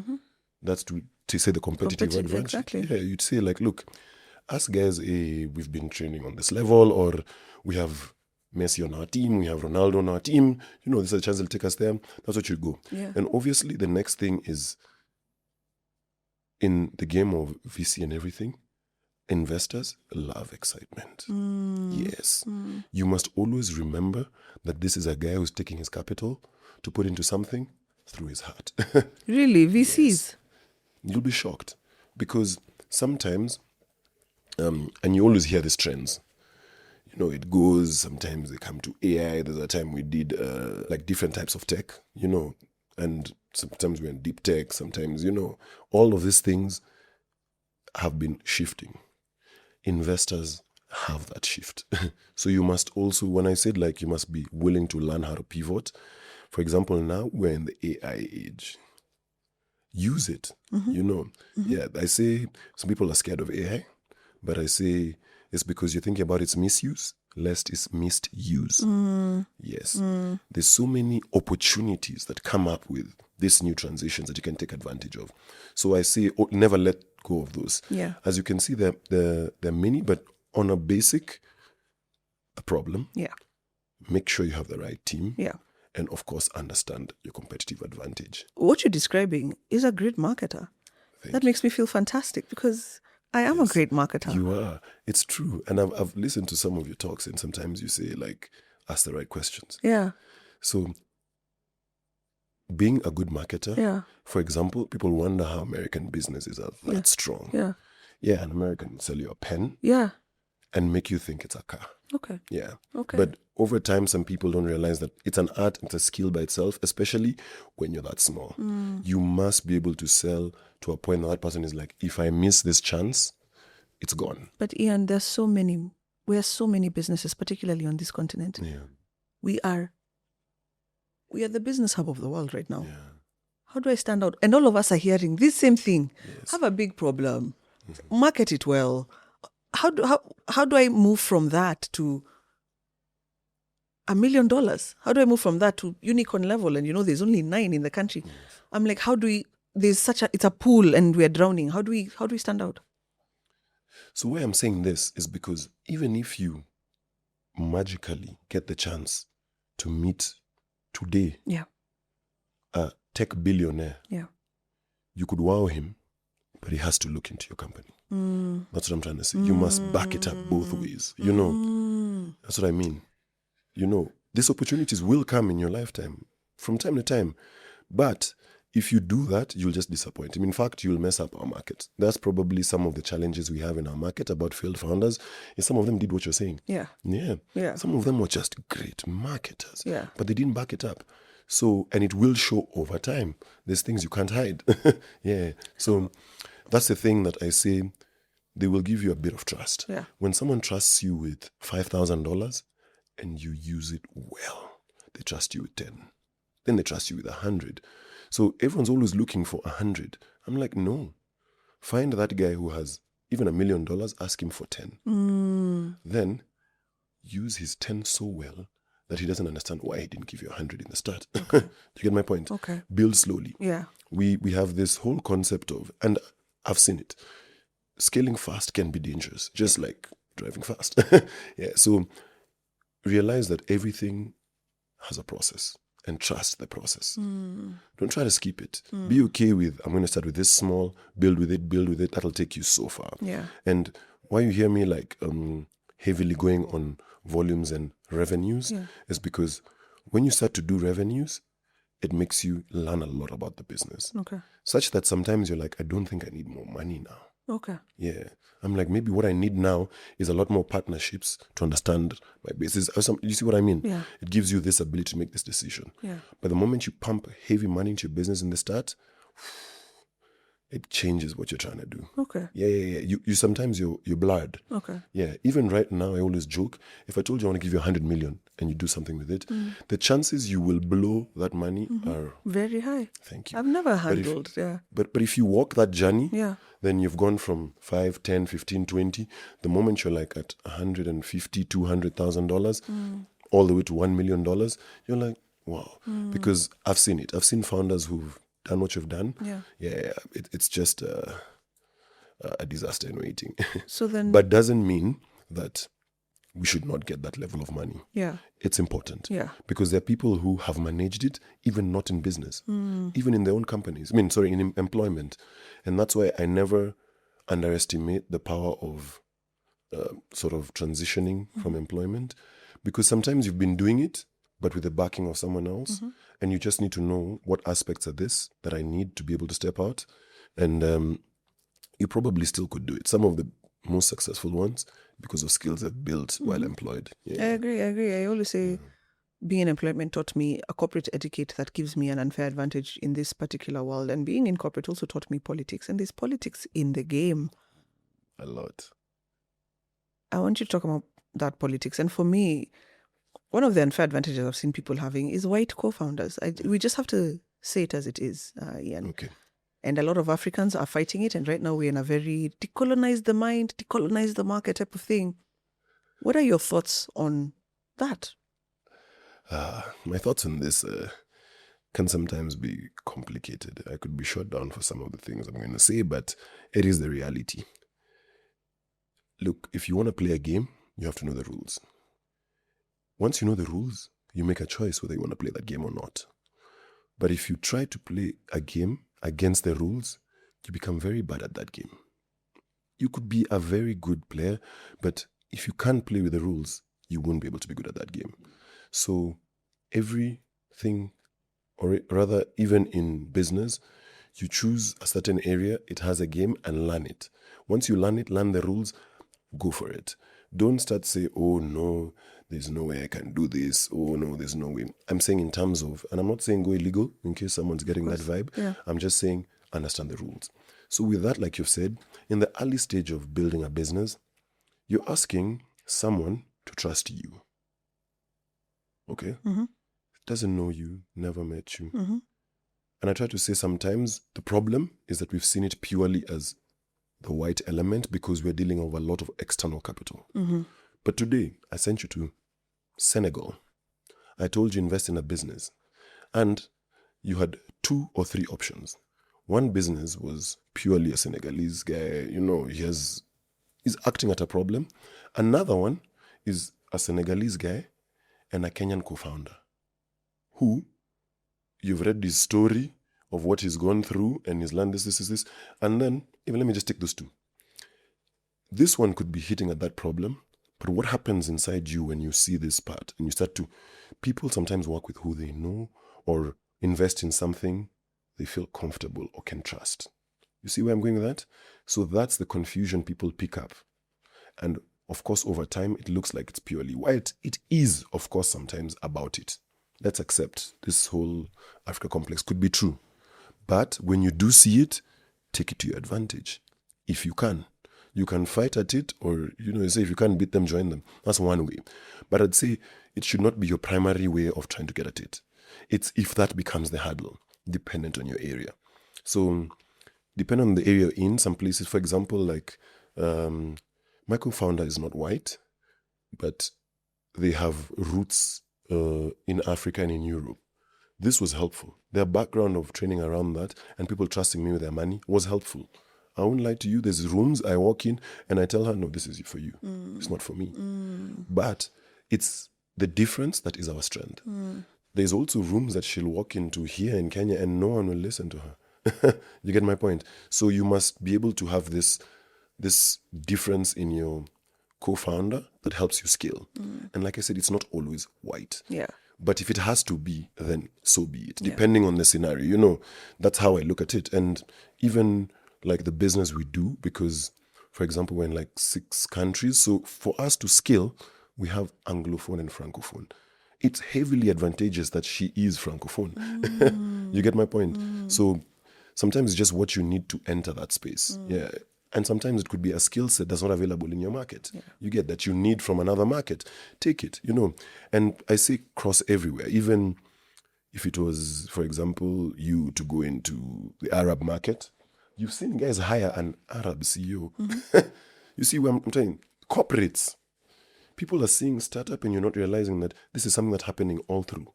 That's to say the competitive advantage. Exactly. Yeah, you'd say like, look, us guys, we've been training on this level, or we have Messi on our team, we have Ronaldo on our team. You know, this is a chance they'll take us there. That's what you go. Yeah. And obviously, the next thing is in the game of VC and everything, investors love excitement. Yes. You must always remember that this is a guy who's taking his capital to put into something through his heart. Really? VCs? Yes. You'll be shocked because sometimes, and you always hear these trends. You know, it goes, sometimes they come to AI. There's a time we did like different types of tech, you know, and sometimes we're in deep tech, sometimes, you know, all of these things have been shifting. Investors have that shift. So you must also, when I said like you must be willing to learn how to pivot, for example, now we're in the AI age. Use it, you know. Yeah, I say some people are scared of AI, but I say it's because you're thinking about its misuse, lest it's misuse. Yes. There's so many opportunities that come up with these new transitions that you can take advantage of. So I say never let go of those. Yeah. As you can see, they're many, but on a basic problem, Yeah. make sure you have the right team. Yeah. And of course, understand your competitive advantage. What you're describing is a great marketer. That makes me feel fantastic because I am a great marketer. You are. It's true. And I've listened to some of your talks, and sometimes you say, like, ask the right questions. Yeah. So being a good marketer, Yeah. for example, people wonder how American businesses are that strong. Yeah. Yeah, an American will sell you a pen Yeah. and make you think it's a car. Okay. Yeah. Okay. But over time, some people don't realize that it's an art, it's a skill by itself, especially when you're that small. You must be able to sell to a point that person is like, if I miss this chance, it's gone. But Ian, we are so many businesses, particularly on this continent. Yeah. We are the business hub of the world right now. Yeah. How do I stand out? And all of us are hearing this same thing. Yes. Have a big problem. Market it well. How do I move from that to $1 million? How do I move from that to unicorn level? And there's only 9 in the country. Yes. I'm like, it's a pool and we're drowning. How do we stand out? So why I'm saying this is because even if you magically get the chance to meet today a tech billionaire, you could wow him, but he has to look into your company. That's what I'm trying to say. You must back it up both ways. That's what I mean. These opportunities will come in your lifetime from time to time. But if you do that, you'll just disappoint him. In fact, you'll mess up our market. That's probably some of the challenges we have in our market about failed founders. Is some of them did what you're saying. Yeah. Some of them were just great marketers. Yeah. But they didn't back it up. So, and it will show over time. There's things you can't hide. Yeah. So that's the thing that I say, they will give you a bit of trust. Yeah. When someone trusts you with $5,000 and you use it well, they trust you with 10. Then they trust you with 100. So everyone's always looking for 100. I'm like, no. Find that guy who has even $1 million, ask him for 10. Then use his 10 so well that he doesn't understand why he didn't give you 100 in the start. Do you get my point? Okay. Build slowly. Yeah. We have this whole concept of, and I've seen it, scaling fast can be dangerous, just like driving fast. Yeah. So realize that everything has a process and trust the process. Don't try to skip it. Be okay with, I'm going to start with this small, build with it. That'll take you so far. Yeah. And why you hear me like heavily going on volumes and revenues is because when you start to do revenues, it makes you learn a lot about the business. Okay. Such that sometimes you're like, I don't think I need more money now. Okay. Yeah. I'm like, maybe what I need now is a lot more partnerships to understand my business. You see what I mean? Yeah. It gives you this ability to make this decision. Yeah. But the moment you pump heavy money into your business in the start, it changes what you're trying to do. Okay. Yeah. You sometimes you're blurred. Okay. Yeah. Even right now, I always joke, if I told you I want to give you 100 million, and you do something with it, the chances you will blow that money are very high. Thank you. I've never handled, But if you walk that journey, Yeah. then you've gone from 5, 10, 15, 20. The moment you're like at $150,000, $200,000, all the way to $1 million, you're like, wow. Because I've seen it. I've seen founders who've done what you've done. Yeah. It's just a disaster in waiting. So then, But doesn't mean that we should not get that level of money. yeah, It's important. Yeah. Because there are people who have managed it, even not in business, even in their own companies. In employment. And that's why I never underestimate the power of sort of transitioning from employment. Because sometimes you've been doing it, but with the backing of someone else. And you just need to know what aspects are this that I need to be able to step out. And you probably still could do it. Some of the most successful ones, because of skills they've built while employed. Yeah. I agree. I always say being in employment taught me a corporate etiquette that gives me an unfair advantage in this particular world. And being in corporate also taught me politics. And there's politics in the game. A lot. I want you to talk about that politics. And for me, one of the unfair advantages I've seen people having is white co-founders. We just have to say it as it is, Ian. Okay. And a lot of Africans are fighting it. And right now we're in a very decolonize the mind, decolonize the market type of thing. What are your thoughts on that? My thoughts on this can sometimes be complicated. I could be shut down for some of the things I'm going to say, but it is the reality. Look, if you want to play a game, you have to know the rules. Once you know the rules, you make a choice whether you want to play that game or not. But if you try to play a game against the rules, you become very bad at that game. You could be a very good player, but if you can't play with the rules, you won't be able to be good at that game. So everything, or rather even in business, you choose a certain area, it has a game, and learn it. Once you learn it, learn the rules, go for it. Don't start say, oh no, there's no way I can do this. Oh no, there's no way. I'm saying in terms of, and I'm not saying go illegal in case someone's getting that vibe. Yeah. I'm just saying understand the rules. So with that, like you've said, in the early stage of building a business, you're asking someone to trust you. Okay? Doesn't know you, never met you. And I try to say sometimes the problem is that we've seen it purely as the white element because we're dealing with a lot of external capital. But today, I sent you to Senegal. I told you invest in a business. And you had 2 or 3 options. One business was purely a Senegalese guy. He's acting at a problem. Another one is a Senegalese guy and a Kenyan co-founder who you've read his story of what he's gone through and he's learned this. And then, even let me just take those 2. This one could be hitting at that problem. But what happens inside you when you see this part and you start to, people sometimes work with who they know or invest in something they feel comfortable or can trust. You see where I'm going with that? So that's the confusion people pick up. And of course, over time, it looks like it's purely white. It is, of course, sometimes about it. Let's accept this whole Africa complex could be true. But when you do see it, take it to your advantage. If you can. You can fight at it, or, you say if you can't beat them, join them. That's one way. But I'd say it should not be your primary way of trying to get at it. It's if that becomes the hurdle, dependent on your area. So, depending on the area you're in, some places, for example, like my co-founder is not white, but they have roots in Africa and in Europe. This was helpful. Their background of training around that and people trusting me with their money was helpful. I won't lie to you. There's rooms I walk in and I tell her, no, this is for you. It's not for me. But it's the difference that is our strength. There's also rooms that she'll walk into here in Kenya and no one will listen to her. You get my point? So you must be able to have this difference in your co-founder that helps you scale. And like I said, it's not always white. Yeah. But if it has to be, then so be it. Depending on the scenario, that's how I look at it. And even like the business we do, because, for example, we're in like 6 countries. So for us to scale, we have Anglophone and Francophone. It's heavily advantageous that she is Francophone. You get my point? So sometimes it's just what you need to enter that space. Yeah. And sometimes it could be a skill set that's not available in your market. You get that you need from another market. Take it, And I see cross everywhere. Even if it was, for example, you to go into the Arab market, you've seen guys hire an Arab CEO. You see what I'm saying? Corporates. People are seeing startup and you're not realizing that this is something that's happening all through.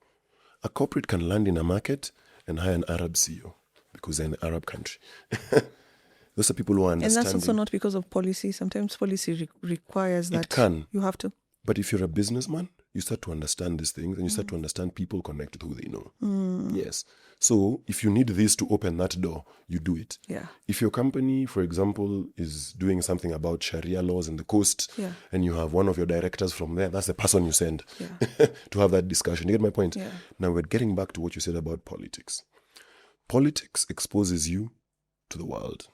A corporate can land in a market and hire an Arab CEO because they're in an Arab country. Those are people who are understanding. And that's also not because of policy. Sometimes policy requires that it can. You have to. But if you're a businessman, you start to understand these things and you start to understand people connect with who they know. Yes. So if you need this to open that door, you do it. Yeah. If your company, for example, is doing something about Sharia laws in the coast and you have one of your directors from there, that's the person you send to have that discussion. You get my point? Yeah. Now we're getting back to what you said about politics. Politics exposes you to the world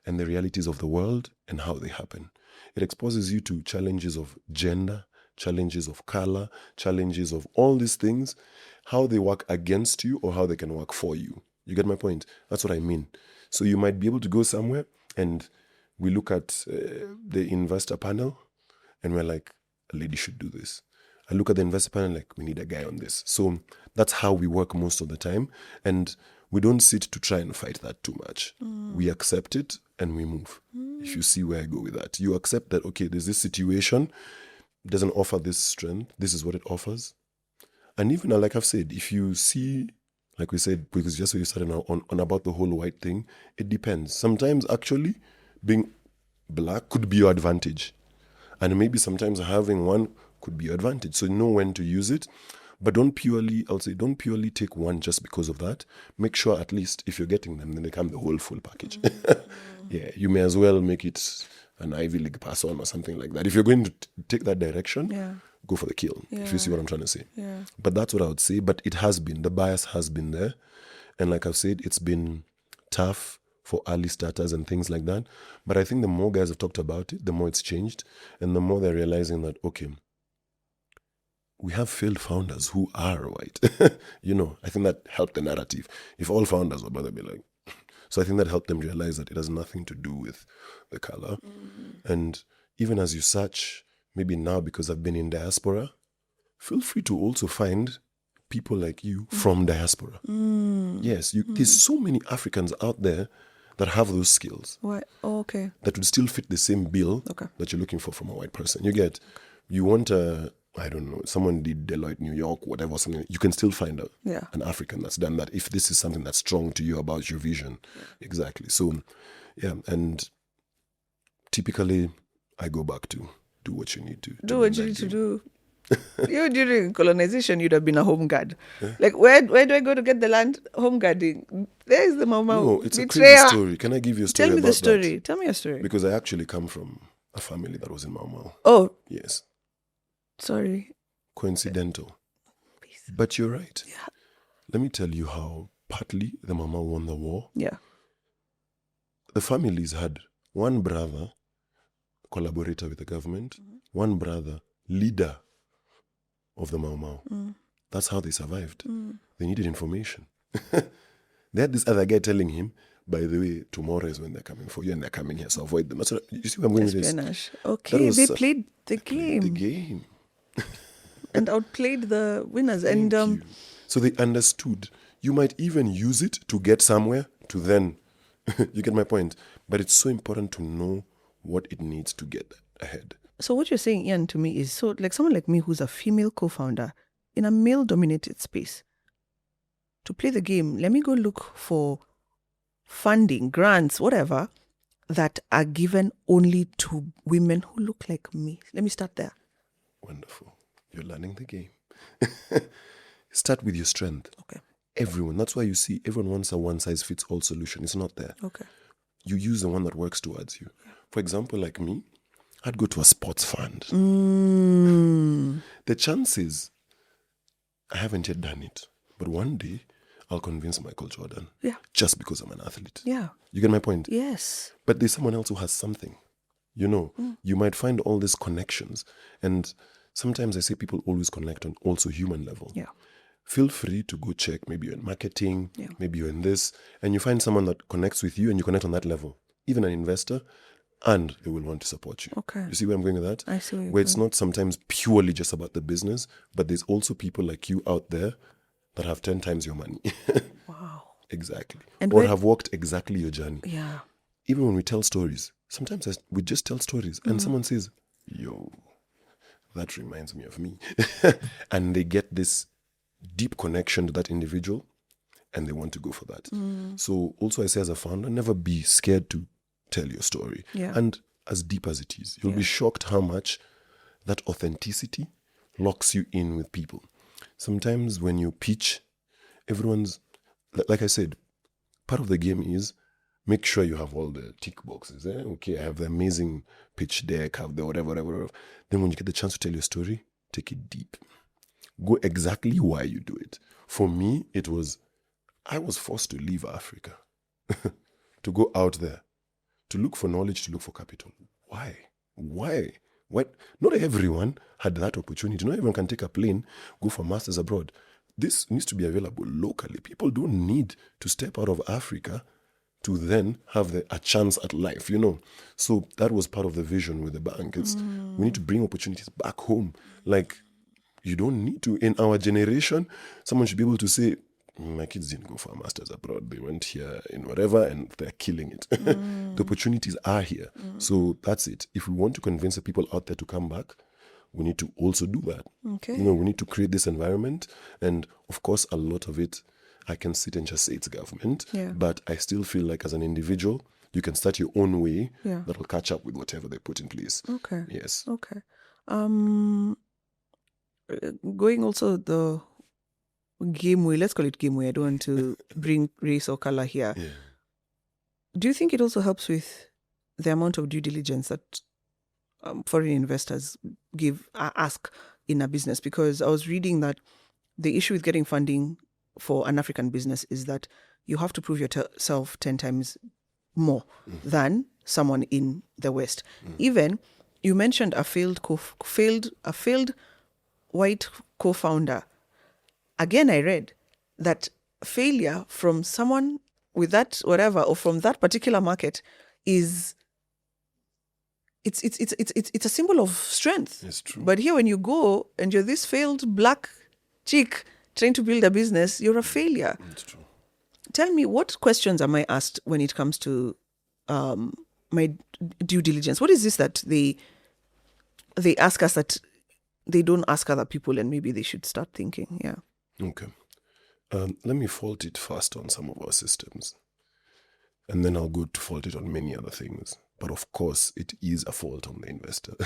and the realities of the world and how they happen. It exposes you to challenges of gender, challenges of color, challenges of all these things, how they work against you or how they can work for you. You get my point? That's what I mean. So you might be able to go somewhere and we look at the investor panel and we're like, a lady should do this. I look at the investor panel like, we need a guy on this. So that's how we work most of the time. And we don't sit to try and fight that too much. We accept it and we move. If you see where I go with that, you accept that, okay, there's this situation, doesn't offer this strength. This is what it offers. And even like I've said, if you see, like we said, because just so you started on about the whole white thing, it depends. Sometimes actually being black could be your advantage. And maybe sometimes having one could be your advantage. So know when to use it. But don't purely take one just because of that. Make sure at least if you're getting them, then they come the whole full package. Yeah, you may as well make it an Ivy League person or something like that. If you're going to take that direction, go for the kill, if you see what I'm trying to say. Yeah. But that's what I would say. But it has been, the bias has been there. And like I've said, it's been tough for early starters and things like that. But I think the more guys have talked about it, the more it's changed. And the more they're realizing that, okay, we have failed founders who are white. I think that helped the narrative. If all founders were, they'd be like, so I think that helped them realize that it has nothing to do with the color. And even as you search, maybe now because I've been in diaspora, feel free to also find people like you from diaspora. Yes, there's so many Africans out there that have those skills. What? Oh, okay. That would still fit the same bill that you're looking for from a white person. You want I don't know, someone did Deloitte New York, whatever, something. You can still find an African that's done that if this is something that's strong to you about your vision. Exactly. So, and typically I go back to do what you need to do. What you need to do. You during colonization, you'd have been a home guard. Like, where do I go to get the land? Home guarding. There's the Mau Mau. No, it's a crazy story. Can I give you a story Tell me about the story. that? Tell me a story. Because I actually come from a family that was in Mau Mau. Oh. Yes. Sorry. Coincidental. Please. But you're right. Yeah. Let me tell you how partly the Mau Mau won the war. Yeah. The families had one brother, collaborator with the government, one brother, leader of the Mau Mau. That's how they survived. They needed information. They had this other guy telling him, by the way, tomorrow is when they're coming for you and they're coming here, so avoid them. That's what, you see where I'm going with this? Okay, they played the game. The game. And outplayed the winners. Thank you. So they understood. You might even use it to get somewhere to then, you get my point. But it's so important to know what it needs to get ahead. So what you're saying, Ian, to me is, so like someone like me who's a female co-founder in a male-dominated space, to play the game, let me go look for funding, grants, whatever, that are given only to women who look like me. Let me start there. Wonderful. You're learning the game. Start with your strength. Okay. Everyone. That's why you see everyone wants a one-size-fits-all solution. It's not there. Okay. You use the one that works towards you. For example, like me, I'd go to a sports fund. The chances, I haven't yet done it, but one day I'll convince Michael Jordan. Yeah. Just because I'm an athlete. Yeah. You get my point? Yes. But there's someone else who has something. You might find all these connections. And sometimes I say people always connect on also human level. Yeah. Feel free to go check. Maybe you're in marketing, maybe you're in this, and you find someone that connects with you and you connect on that level. Even an investor, and they will want to support you. Okay. You see where I'm going with that? I see where you're Where it's going. not sometimes purely just about the business, but there's also people like you out there that have 10 times your money. Wow. Exactly. And or when- have walked exactly your journey. Yeah. Even when we tell stories, sometimes we just tell stories and someone says, yo, that reminds me of me. And they get this deep connection to that individual and they want to go for that. So also I say as a founder, never be scared to tell your story. Yeah. And as deep as it is, you'll be shocked how much that authenticity locks you in with people. Sometimes when you pitch, everyone's, like I said, part of the game is make sure you have all the tick boxes. Okay, I have the amazing pitch deck, have the whatever. Then when you get the chance to tell your story, take it deep. Go exactly why you do it. For me, I was forced to leave Africa, to go out there, to look for knowledge, to look for capital. Why? What? Not everyone had that opportunity. Not everyone can take a plane, go for masters abroad. This needs to be available locally. People don't need to step out of Africa to then have a chance at life, So that was part of the vision with the bank. We need to bring opportunities back home. Like, you don't need to. In our generation, someone should be able to say, my kids didn't go for a master's abroad. They went here in whatever and they're killing it. The opportunities are here. So that's it. If we want to convince the people out there to come back, we need to also do that. Okay. We need to create this environment. And of course, a lot of it, I can sit and just say it's government. Yeah. But I still feel like as an individual, you can start your own way that will catch up with whatever they put in place. Okay. Yes. Okay. Going also the game way, let's call it game way. I don't want to bring race or color here. Yeah. Do you think it also helps with the amount of due diligence that foreign investors ask in a business? Because I was reading that the issue with getting funding for an African business is that you have to prove yourself 10 times more than someone in the West. Even you mentioned a failed white co-founder. Again, I read that failure from someone with that whatever or from that particular market is it's a symbol of strength. It's true. But here, when you go and you're this failed black chick trying to build a business, you're a failure. It's true. Tell me, what questions am I asked when it comes to my due diligence? What is this that they ask us that they don't ask other people, and maybe they should start thinking? Yeah. Okay. Let me fault it first on some of our systems. And then I'll go to fault it on many other things. But of course, it is a fault on the investor.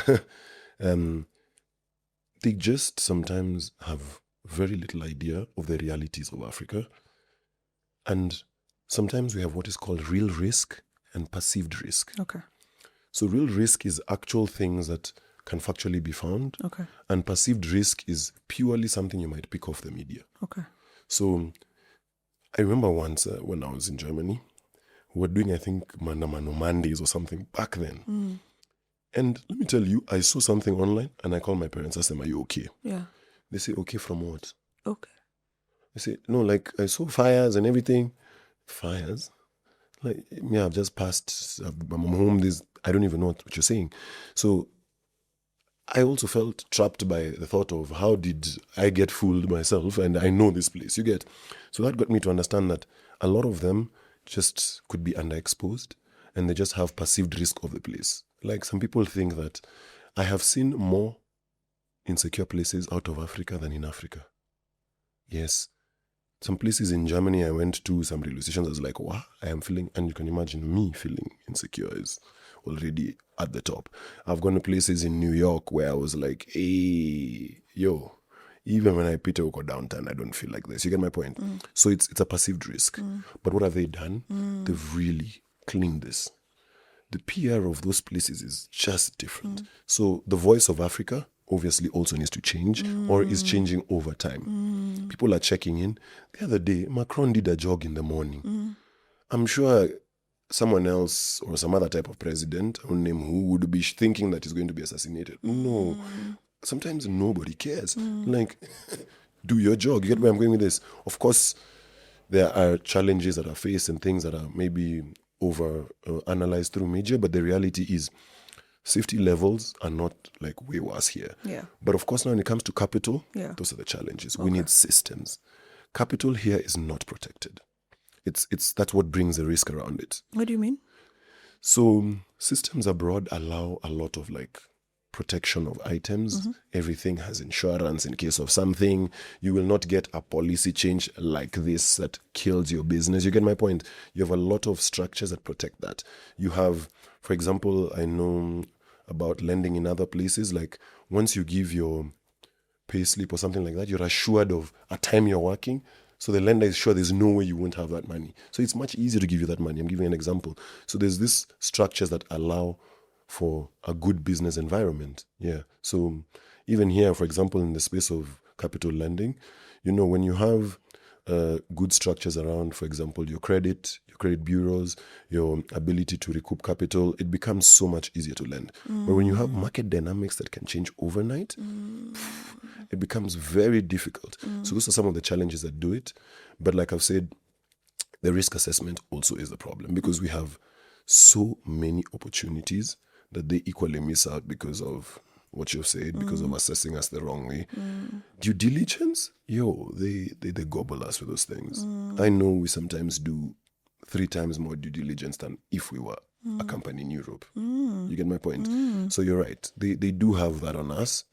They just sometimes have very little idea of the realities of Africa. And sometimes we have what is called real risk and perceived risk. Okay. So real risk is actual things that can factually be found. Okay. And perceived risk is purely something you might pick off the media. Okay. So I remember once when I was in Germany, we were doing, I think, Mano Mondays or something back then. And let me tell you, I saw something online and I called my parents. I asked them, are you okay? Yeah. They say, okay from what? Okay. I say, no, like I saw fires and everything. Fires? Like, yeah, I've just passed, I'm home, I don't even know what you're saying. So I also felt trapped by the thought of how did I get fooled myself, and I know this place, you get. So that got me to understand that a lot of them just could be underexposed and they just have perceived risk of the place. Like some people think that I have seen more insecure places out of Africa than in Africa. Yes. Some places in Germany I went to, some railway stations, I was like, wow, I am feeling, and you can imagine me feeling insecure is already at the top. I've gone to places in New York where I was like, hey, yo, even when I Peter go downtown, I don't feel like this. You get my point? So it's a perceived risk. But what have they done? They've really cleaned this. The PR of those places is just different. So the voice of Africa obviously also needs to change or is changing over time. People are checking in. The other day, Macron did a jog in the morning. I'm sure someone else or some other type of president, I won't name who, would be thinking that he's going to be assassinated. No. Sometimes nobody cares. Like, do your jog. You get where I'm going with this? Of course, there are challenges that are faced and things that are maybe over analyze through media, but the reality is safety levels are not like way worse here. Yeah. But of course, now when it comes to capital, Yeah. those are the challenges. We need systems. Capital here is not protected. It's that's what brings the risk around it. What do you mean? So systems abroad allow a lot of like protection of items. Everything has insurance in case of something. You will not get a policy change like this that kills your business. You get my point? You have a lot of structures that protect that. You have, for example, I know about lending in other places, like once you give your pay slip or something like that, you're assured of a time you're working. So the lender is sure there's no way you won't have that money. So it's much easier to give you that money. I'm giving an example. So there's these structures that allow for a good business environment. Yeah. So even here, for example, in the space of capital lending, when you have good structures around, for example, your credit bureaus, your ability to recoup capital, it becomes so much easier to lend. But when you have market dynamics that can change overnight, it becomes very difficult. So those are some of the challenges that do it. But like I've said, the risk assessment also is the problem, because we have so many opportunities that they equally miss out because of what you've said, because of assessing us the wrong way. Due diligence, they gobble us with those things. I know we sometimes do 3 times more due diligence than if we were a company in Europe. You get my point? So you're right. They do have that on us.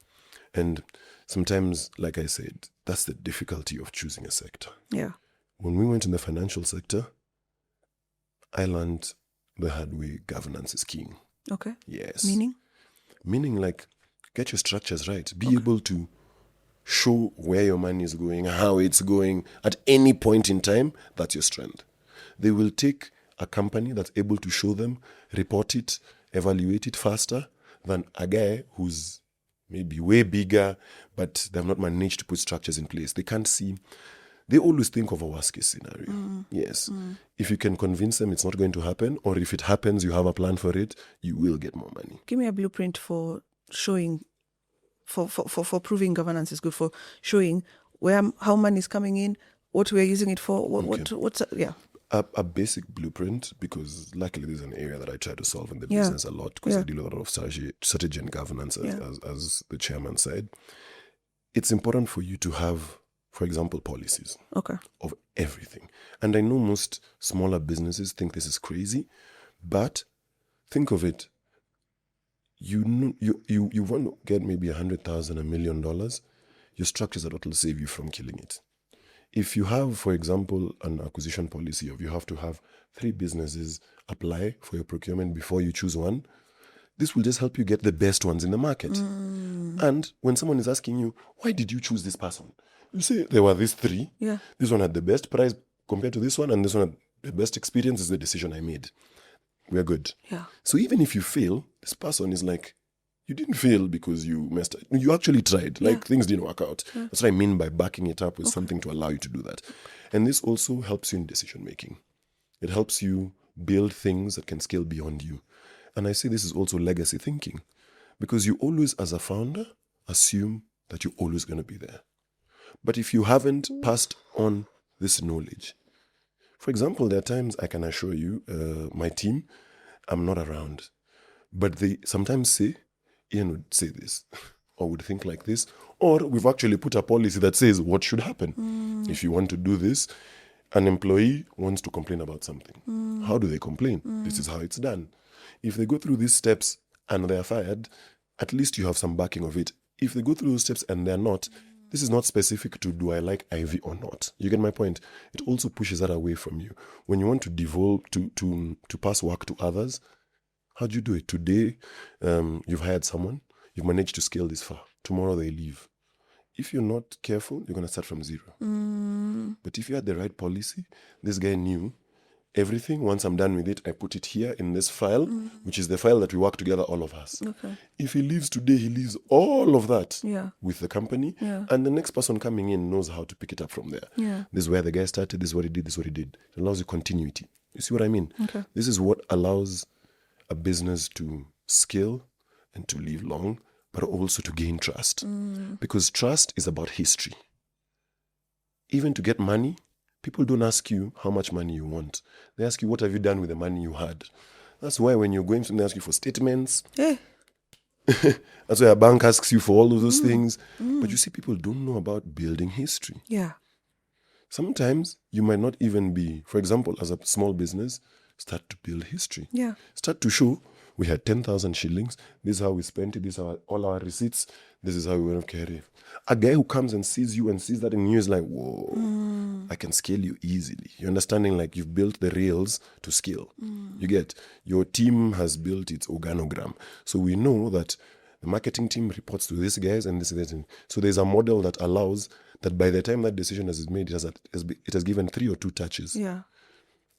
And sometimes, like I said, that's the difficulty of choosing a sector. Yeah. When we went in the financial sector, I learned the hard way governance is king. Okay. Yes. Meaning, like, get your structures right. Be able to show where your money is going, how it's going at any point in time. That's your strength. They will take a company that's able to show them, report it, evaluate it faster than a guy who's maybe way bigger, but they've not managed to put structures in place. They can't see. They always think of a worst case scenario. Yes. If you can convince them it's not going to happen, or if it happens, you have a plan for it, you will get more money. Give me a blueprint for showing, for proving governance is good, for showing how money is coming in, what we're using it for, A basic blueprint, because luckily this is an area that I try to solve in the business a lot, because I deal with a lot of strategy and governance, as the chairman said. It's important for you to have, for example, policies of everything. And I know most smaller businesses think this is crazy, but think of it. You want to get maybe $100,000, $1 million. Your structures are what will save you from killing it. If you have, for example, an acquisition policy of you have to have 3 businesses apply for your procurement before you choose one, this will just help you get the best ones in the market. And when someone is asking you, why did you choose this person? You say, there were these 3. Yeah. This one had the best price compared to this one, and this one had the best experience. Is the decision I made. We're good. Yeah. So even if you fail, this person is like, you didn't fail because you messed up. You actually tried. Like, things didn't work out. Yeah. That's what I mean by backing it up with something to allow you to do that. And this also helps you in decision making. It helps you build things that can scale beyond you. And I say this is also legacy thinking, because you always, as a founder, assume that you're always going to be there. But if you haven't passed on this knowledge, for example, there are times I can assure you, my team, I'm not around. But they sometimes say, Ian would say this, or would think like this, or we've actually put a policy that says what should happen. If you want to do this, an employee wants to complain about something. How do they complain? This is how it's done. If they go through these steps and they're fired, at least you have some backing of it. If they go through those steps and they're not, this is not specific to do I like IV or not. You get my point? It also pushes that away from you. When you want to devolve, to pass work to others, how do you do it? Today, you've hired someone, you've managed to scale this far. Tomorrow they leave. If you're not careful, you're going to start from zero. But if you had the right policy, this guy knew everything. Once I'm done with it, I put it here in this file, which is the file that we work together, all of us. Okay. If he leaves today, he leaves all of that with the company. Yeah. And the next person coming in knows how to pick it up from there. Yeah. This is where the guy started, this is what he did, this is what he did. It allows you continuity. You see what I mean? Okay. This is what allows a business to scale and to live long, but also to gain trust. Because trust is about history. Even to get money, People don't ask you how much money you want. They ask you, what have you done with the money you had? That's why when you're going to, they ask you for statements. Yeah. That's why a bank asks you for all of those things. But you see, people don't know about building history. Yeah. Sometimes you might not even be, for example, as a small business, start to build history. Yeah. Start to show we had 10,000 shillings. This is how we spent it. This is how all our receipts. This is how we went to carry. A guy who comes and sees you and sees that in you is like, whoa, I can scale you easily. You're understanding, like, you've built the rails to scale. You get, your team has built its organogram. So we know that the marketing team reports to these guys and this. So there's a model that allows that by the time that decision is made, it has given 3 or 2 touches. Yeah.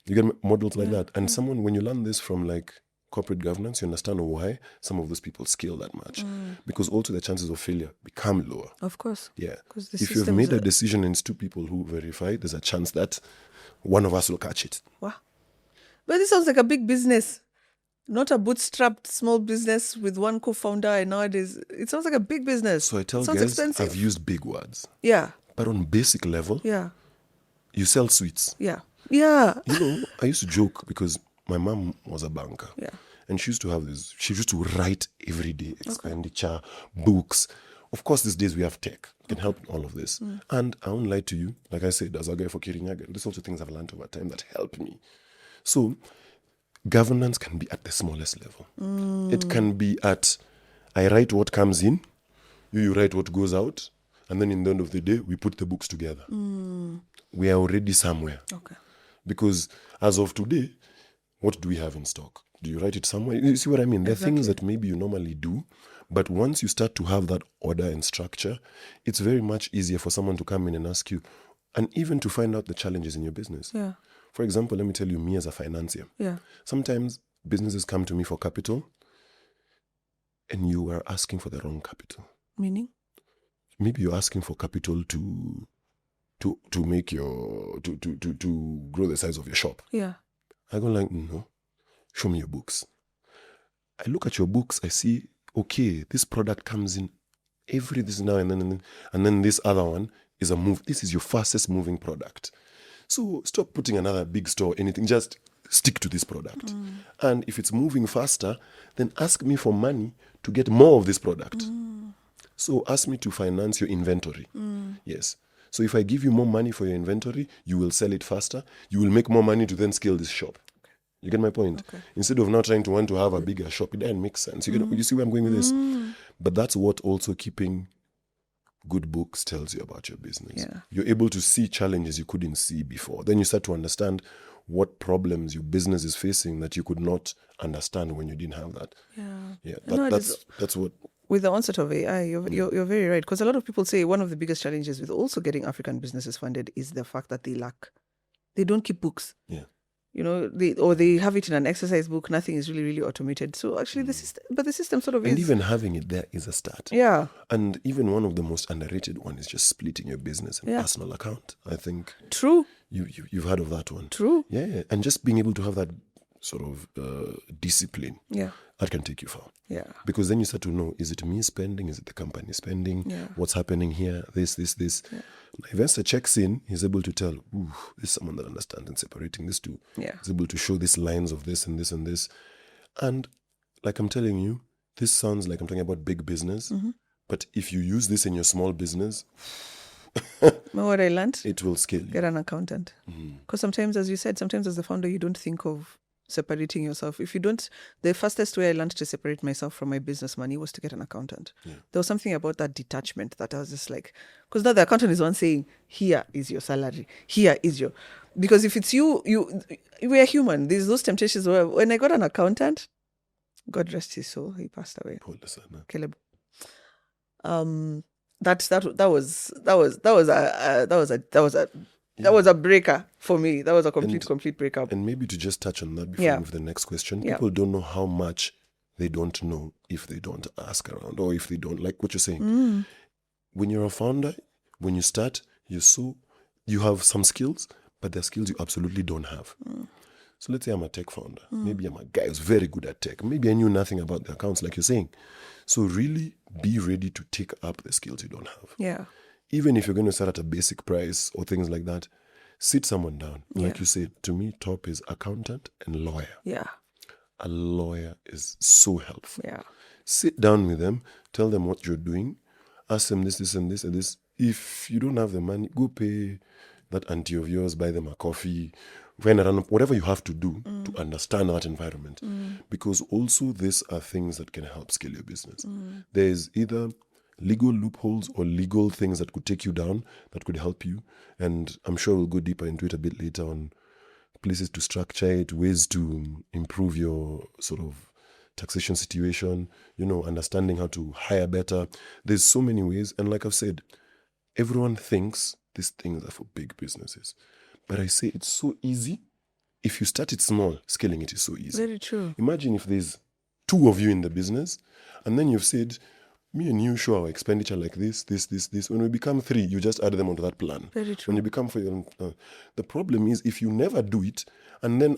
You get models like that. And someone, when you learn this from like corporate governance, you understand why some of those people scale that much. Because also the chances of failure become lower. Of course. Yeah. 'Cause the If you've made a decision and it's 2 people who verify, there's a chance that one of us will catch it. Wow. But this sounds like a big business. Not a bootstrapped small business with one co-founder, and nowadays it sounds like a big business. So I tell Sounds guys, expensive. I've used big words. Yeah. But on basic level, Yeah. you sell sweets. Yeah. Yeah. You know, I used to joke because my mom was a banker. Yeah. And she used to have this, she used to write everyday expenditure, books. Of course, these days we have tech. It can help in all of this. And I won't lie to you, like I said, as a guy for Kirinyaga, these also things I've learned over time that help me. So governance can be at the smallest level. It can be at, I write what comes in, you write what goes out, and then in the end of the day, we put the books together. We are already somewhere. Okay. Because as of today, what do we have in stock? Do you write it somewhere? You see what I mean? There are things that maybe you normally do, but once you start to have that order and structure, it's very much easier for someone to come in and ask you, and even to find out the challenges in your business. Yeah. For example, let me tell you, me as a financier. Yeah. Sometimes businesses come to me for capital, and you are asking for the wrong capital. Meaning? Maybe you're asking for capital to make your to grow the size of your shop. Yeah. I go like, no, show me your books. I look at your books, I see, okay, this product comes in this now and then this other one is a move. This is your fastest moving product. So stop putting another big store, anything, just stick to this product. And if it's moving faster, then ask me for money to get more of this product. So ask me to finance your inventory. Yes. So if I give you more money for your inventory, you will sell it faster. You will make more money to then scale this shop. Okay. You get my point? Okay. Instead of now trying to want to have a bigger shop, it doesn't make sense. You see where I'm going with this? But that's what also keeping good books tells you about your business. Yeah. You're able to see challenges you couldn't see before. Then you start to understand what problems your business is facing that you could not understand when you didn't have that. Yeah. That's what. With the onset of AI, you're very right. Because a lot of people say one of the biggest challenges with also getting African businesses funded is the fact that they don't keep books. Yeah. You know, they have it in an exercise book. Nothing is really, really automated. So actually, the system sort of is. And even having it there is a start. Yeah. And even one of the most underrated one is just splitting your business and personal account. I think. True. You've heard of that one. True. Yeah. And just being able to have that sort of discipline. Yeah. That can take you far. Yeah. Because then you start to know, is it me spending? Is it the company spending? Yeah. What's happening here? This. Yeah. Now, investor checks in, he's able to tell, ooh, this is someone that understands and separating this two. Yeah. He's able to show these lines of this and this and this. And like I'm telling you, this sounds like I'm talking about big business. But if you use this in your small business, what I learned? It will scale you. Get an accountant. Because sometimes, as you said, sometimes as the founder, you don't think of separating yourself. If you don't, the fastest way I learned to separate myself from my business money was to get an accountant. Yeah. There was something about that detachment that I was just like, because now the accountant is one saying, here is your salary, here is your, because if it's you, we are human. There's those temptations where when I got an accountant, God rest his soul, he passed away. Caleb. That was a breaker for me. That was a complete breakup. And maybe to just touch on that before we move to the next question, people don't know how much they don't know if they don't ask around or if they don't, like what you're saying. When you're a founder, when you start, you have some skills, but there are skills you absolutely don't have. So let's say I'm a tech founder. Maybe I'm a guy who's very good at tech. Maybe I knew nothing about the accounts, like you're saying. So really be ready to take up the skills you don't have. Yeah. Even if you're going to start at a basic price or things like that, Sit someone down. Like Yeah. you said, to me, top is accountant and lawyer. Yeah. A lawyer is so helpful. Yeah. Sit down with them, tell them what you're doing, ask them this, and this, and this. If you don't have the money, go pay that auntie of yours, buy them a coffee, run around, whatever you have to do to understand that environment. Because also these are things that can help scale your business. There's either legal loopholes or legal things that could take you down, that could help you. And I'm sure we'll go deeper into it a bit later on places to structure it, ways to improve your sort of taxation situation, understanding how to hire better. There's so many ways. And like I've said, everyone thinks these things are for big businesses. But I say it's so easy. If you start it small, scaling it is so easy. Very true. Imagine if there's 2 of you in the business, and then you've said, me and you show our expenditure like this. When we become 3, you just add them onto that plan. Very true. When you become 4, the problem is if you never do it, and then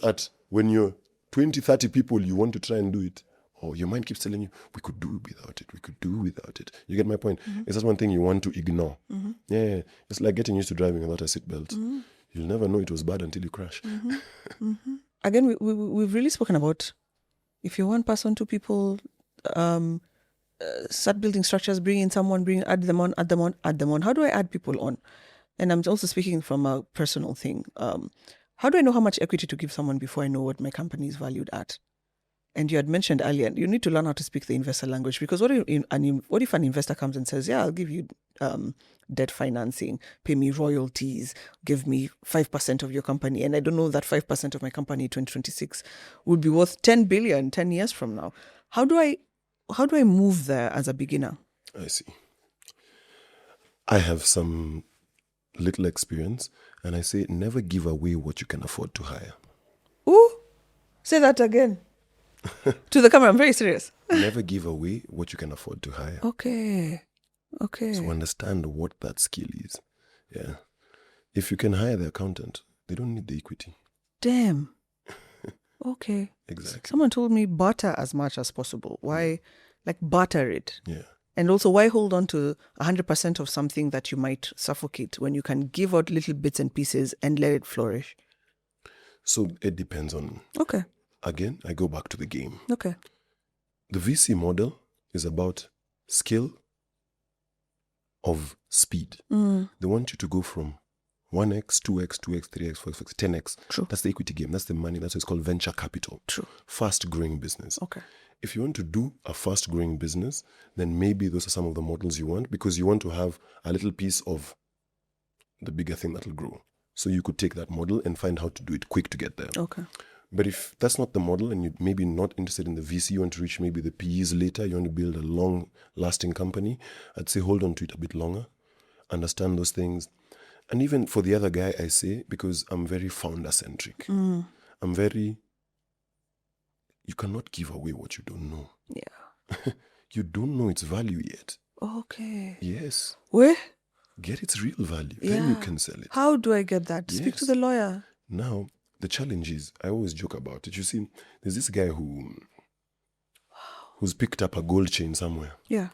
when you're 20, 30 people, you want to try and do it, or your mind keeps telling you, we could do without it. We could do without it. You get my point? It's just one thing you want to ignore. Yeah, it's like getting used to driving without a seatbelt. You'll never know it was bad until you crash. Again, we've really spoken about if you're 1 person, 2 people, start building structures, bring in someone, add them on. How do I add people on? And I'm also speaking from a personal thing. How do I know how much equity to give someone before I know what my company is valued at? And you had mentioned earlier, you need to learn how to speak the investor language, because what if an investor comes and says, yeah, I'll give you debt financing, pay me royalties, give me 5% of your company, and I don't know that 5% of my company in 2026 would be worth 10 billion 10 years from now. How do I move there as a beginner? I see. I have some little experience, and I say never give away what you can afford to hire. Ooh, say that again. To the camera, I'm very serious. Never give away what you can afford to hire. Okay. So understand what that skill is. Yeah. If you can hire the accountant, they don't need the equity. Damn. Okay. Exactly. Someone told me barter as much as possible. Why? Like barter it. Yeah. And also, why hold on to 100% of something that you might suffocate when you can give out little bits and pieces and let it flourish? So it depends on... Okay. Again, I go back to the game. Okay. The VC model is about skill of speed. They want you to go from 1x, 2x, 2x, 3x, 4x, 10x. True. That's the equity game. That's the money. That's what it's called venture capital. True. Fast growing business. Okay. If you want to do a fast growing business, then maybe those are some of the models you want, because you want to have a little piece of the bigger thing that'll grow. So you could take that model and find how to do it quick to get there. Okay. But if that's not the model and you're maybe not interested in the VC, you want to reach maybe the PEs later, you want to build a long-lasting company, I'd say hold on to it a bit longer, understand those things. And even for the other guy, I say, because I'm very founder-centric. You cannot give away what you don't know. Yeah. You don't know its value yet. Okay. Yes. Where? Get its real value. Then you can sell it. How do I get that? Speak to the lawyer. Now, the challenge is, I always joke about it. You see, there's this guy who's picked up a gold chain somewhere. Yeah.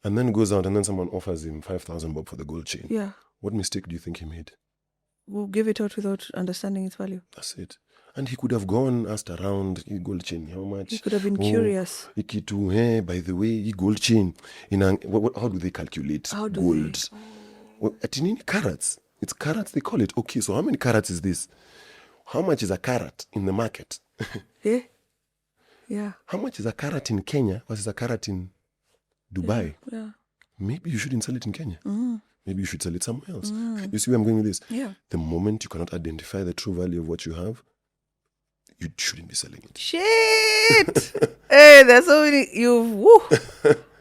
And then goes out and then someone offers him 5,000 bob for the gold chain. Yeah. What mistake do you think he made? We'll give it out without understanding its value. That's it. And he could have gone, asked around, gold chain, how much? He could have been curious. Hey, by the way, gold chain, how do they calculate gold? Carats. It's carats, they call it. Okay, so how many carats is this? How much is a carat in the market? Yeah. How much is a carat in Kenya versus a carat in Dubai? Yeah. Maybe you shouldn't sell it in Kenya. Maybe you should sell it somewhere else. You see where I'm going with this? Yeah. The moment you cannot identify the true value of what you have, you shouldn't be selling it. Shit! Hey, there's so many.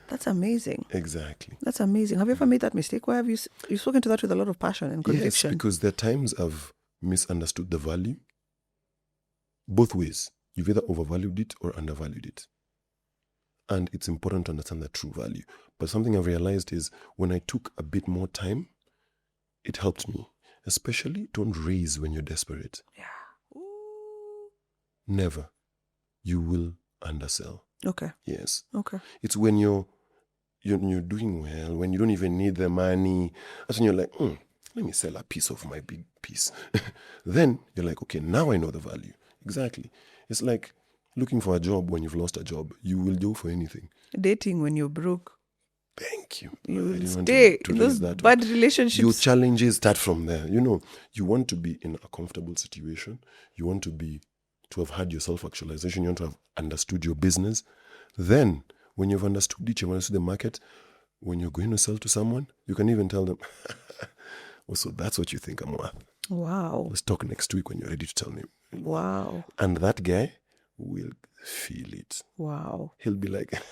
That's amazing. Exactly. That's amazing. Have you ever made that mistake? Why have you've spoken to that with a lot of passion and conviction? Yes, because there are times I've misunderstood the value. Both ways. You've either overvalued it or undervalued it. And it's important to understand the true value. But something I've realized is when I took a bit more time, it helped me. Especially don't raise when you're desperate. Yeah. Never. You will undersell. Okay. Yes. Okay. It's when you're doing well, when you don't even need the money. That's when you're like, Let me sell a piece of my big piece. Then you're like, okay, now I know the value. Exactly. It's like looking for a job when you've lost a job. You will do for anything. Dating when you're broke. Thank you. You I will didn't want stay to in raise those that bad one. relationships. Your challenges start from there. You want to be in a comfortable situation. You want to have had your self-actualization. You want to have understood your business. Then, when you've understood it, you've understood the market, when you're going to sell to someone, you can even tell them, oh, so that's what you think I'm worth. Wow. Let's talk next week when you're ready to tell me. Wow. And that guy will feel it. Wow. He'll be like,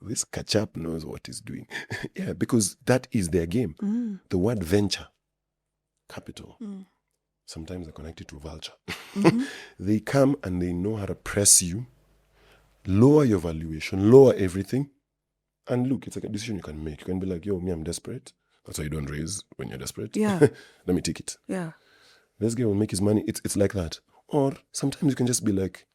this catch-up knows what he's doing. Yeah, because that is their game. The word venture capital, sometimes they're connected to vulture. They come and they know how to press you, lower your valuation, lower everything. And look, it's like a decision you can make. You can be like, yo, me, I'm desperate. That's why you don't raise when you're desperate. Yeah. Let me take it. Yeah. This guy will make his money. It's like that. Or sometimes you can just be like,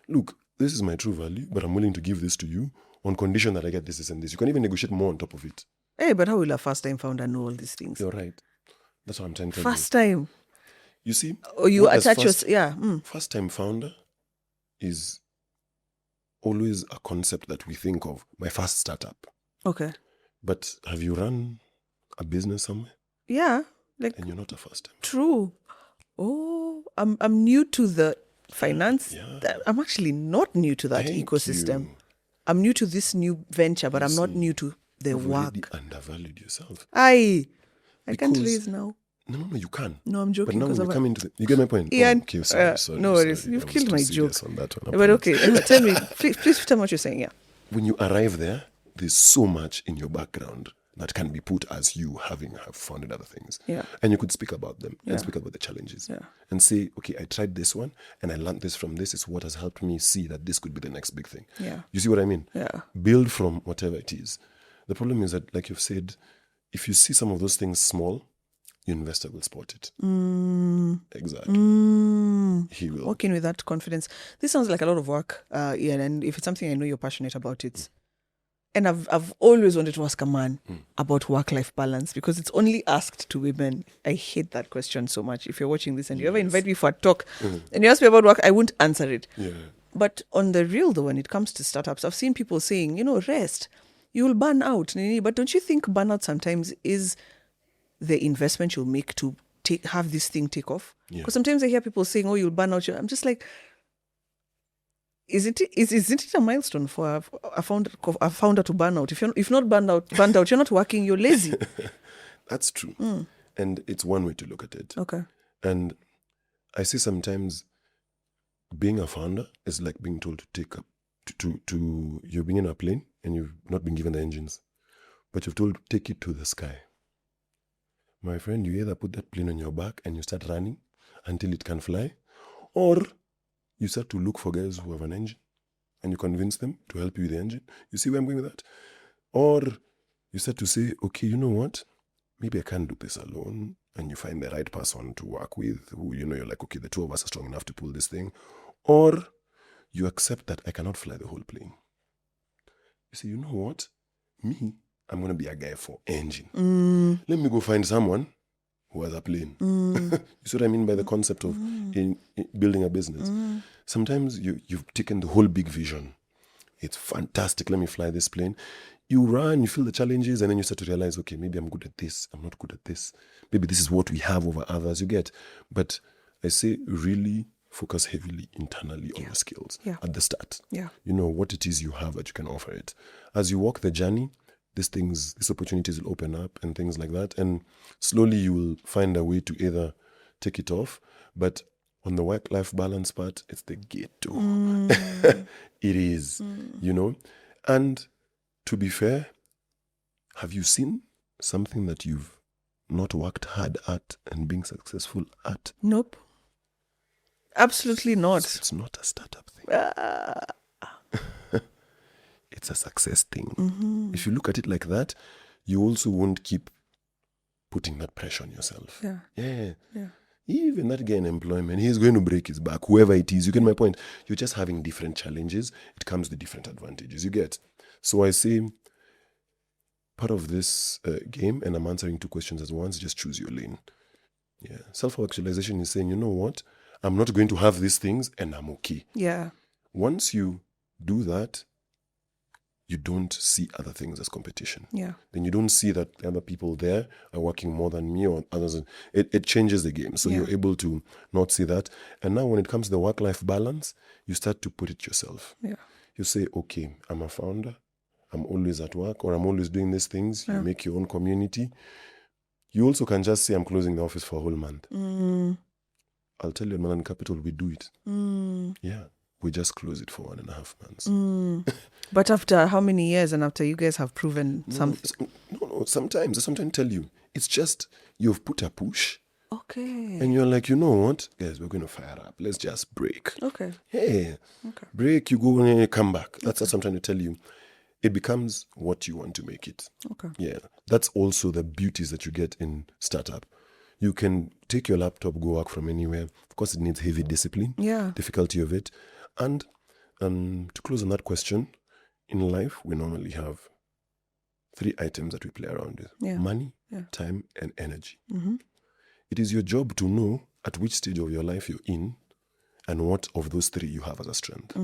look, this is my true value, but I'm willing to give this to you on condition that I get this and this. You can even negotiate more on top of it. Hey, but how will a first-time founder know all these things? You're right. That's what I'm trying to tell you. First time. You see? Or you what as attach first- your... Yeah. First-time founder is always a concept that we think of, my first startup. Okay. But have you run a business somewhere? Yeah. Like, And you're not a first-time. true. Oh, I'm new to the finance. Yeah. I'm actually not new to that Thank ecosystem. you. I'm new to this new venture, but I'm not new to the You've already work. undervalued yourself. I can't Because- raise now. No, you can. No, I'm But joking. now when because you come into the... You get my point? Ian, Oh, okay, sorry. no worries. sorry. You've I was killed too my serious joke. on that one. But okay, tell me, please tell me what you're saying. Yeah. When you arrive there, there's so much in your background that can be put as you have founded other things. Yeah. And you could speak about them Yeah. and speak about the challenges. Yeah. And say, okay, I tried this one and I learned this from this. It's what has helped me see that this could be the next big thing. Yeah. You see what I mean? Yeah. Build from whatever it is. The problem is that, like you've said, if you see some of those things small, your investor will spot it. Exactly. He will. Walking with that confidence. This sounds like a lot of work, Ian, and if it's something I know you're passionate about, it. And I've always wanted to ask a man about work-life balance because it's only asked to women. I hate that question so much. If you're watching this and you ever invite me for a talk and you ask me about work, I won't answer it. Yeah. But on the real, though, when it comes to startups, I've seen people saying, rest. You will burn out. But don't you think burnout sometimes is the investment you'll make to have this thing take off? Yeah. Because sometimes I hear people saying, oh, you'll burn out. I'm just like, isn't it a milestone for a founder to burn out? If not burned out, you're not working, you're lazy. That's true. And it's one way to look at it. Okay. And I see sometimes being a founder is like being told to take up to you're being in a plane and you've not been given the engines, but you're told to take it to the sky. My friend, you either put that plane on your back and you start running until it can fly, or you start to look for guys who have an engine and you convince them to help you with the engine. You see where I'm going with that? Or you start to say, okay, you know what? Maybe I can't do this alone. And you find the right person to work with who, you're like, okay, the two of us are strong enough to pull this thing. Or you accept that I cannot fly the whole plane. You say, you know what? Me, I'm going to be a guy for engine. Let me go find someone who has a plane. You see what I mean by the concept of in building a business? Sometimes you've taken the whole big vision. It's fantastic. Let me fly this plane. You run, you feel the challenges, and then you start to realize, okay, maybe I'm good at this. I'm not good at this. Maybe this is what we have over others. You get. But I say really focus heavily internally on your skills at the start. Yeah. You know what it is you have that you can offer it. As you walk the journey, these opportunities will open up and things like that. And slowly you will find a way to either take it off. But on the work-life balance part, it's the ghetto. It is, And to be fair, have you seen something that you've not worked hard at and being successful at? Nope. Absolutely not. So it's not a startup thing. It's a success thing. If you look at it like that, you also won't keep putting that pressure on yourself. Yeah. Even that guy in employment, he's going to break his back, whoever it is. You get my point? You're just having different challenges. It comes with different advantages. You get? So I say, part of this game, and I'm answering 2 questions at once, just choose your lane. Yeah. Self-actualization is saying, you know what? I'm not going to have these things and I'm okay. Yeah. Once you do that, you don't see other things as competition. Yeah. Then you don't see that the other people there are working more than me or others. It changes the game. So you're able to not see that. And now when it comes to the work-life balance, you start to put it yourself. Yeah. You say, okay, I'm a founder. I'm always at work, or I'm always doing these things. You make your own community. You also can just say, I'm closing the office for a whole month. I'll tell you at Melanin Capital, we do it. Yeah. We just close it for 1.5 months. But after how many years and after you guys have proven something? No. Sometimes I tell you, it's just you've put a push. Okay. And you're like, you know what? Guys, we're going to fire up. Let's just break. Okay. Hey, break, you go and come back. That's what I'm trying to tell you. It becomes what you want to make it. Okay. Yeah. That's also the beauties that you get in startup. You can take your laptop, go work from anywhere. Of course, it needs heavy discipline. Yeah. Difficulty of it. And to close on that question, in life, we normally have 3 items that we play around with. Yeah. Money, time, and energy. It is your job to know at which stage of your life you're in and what of those 3 you have as a strength.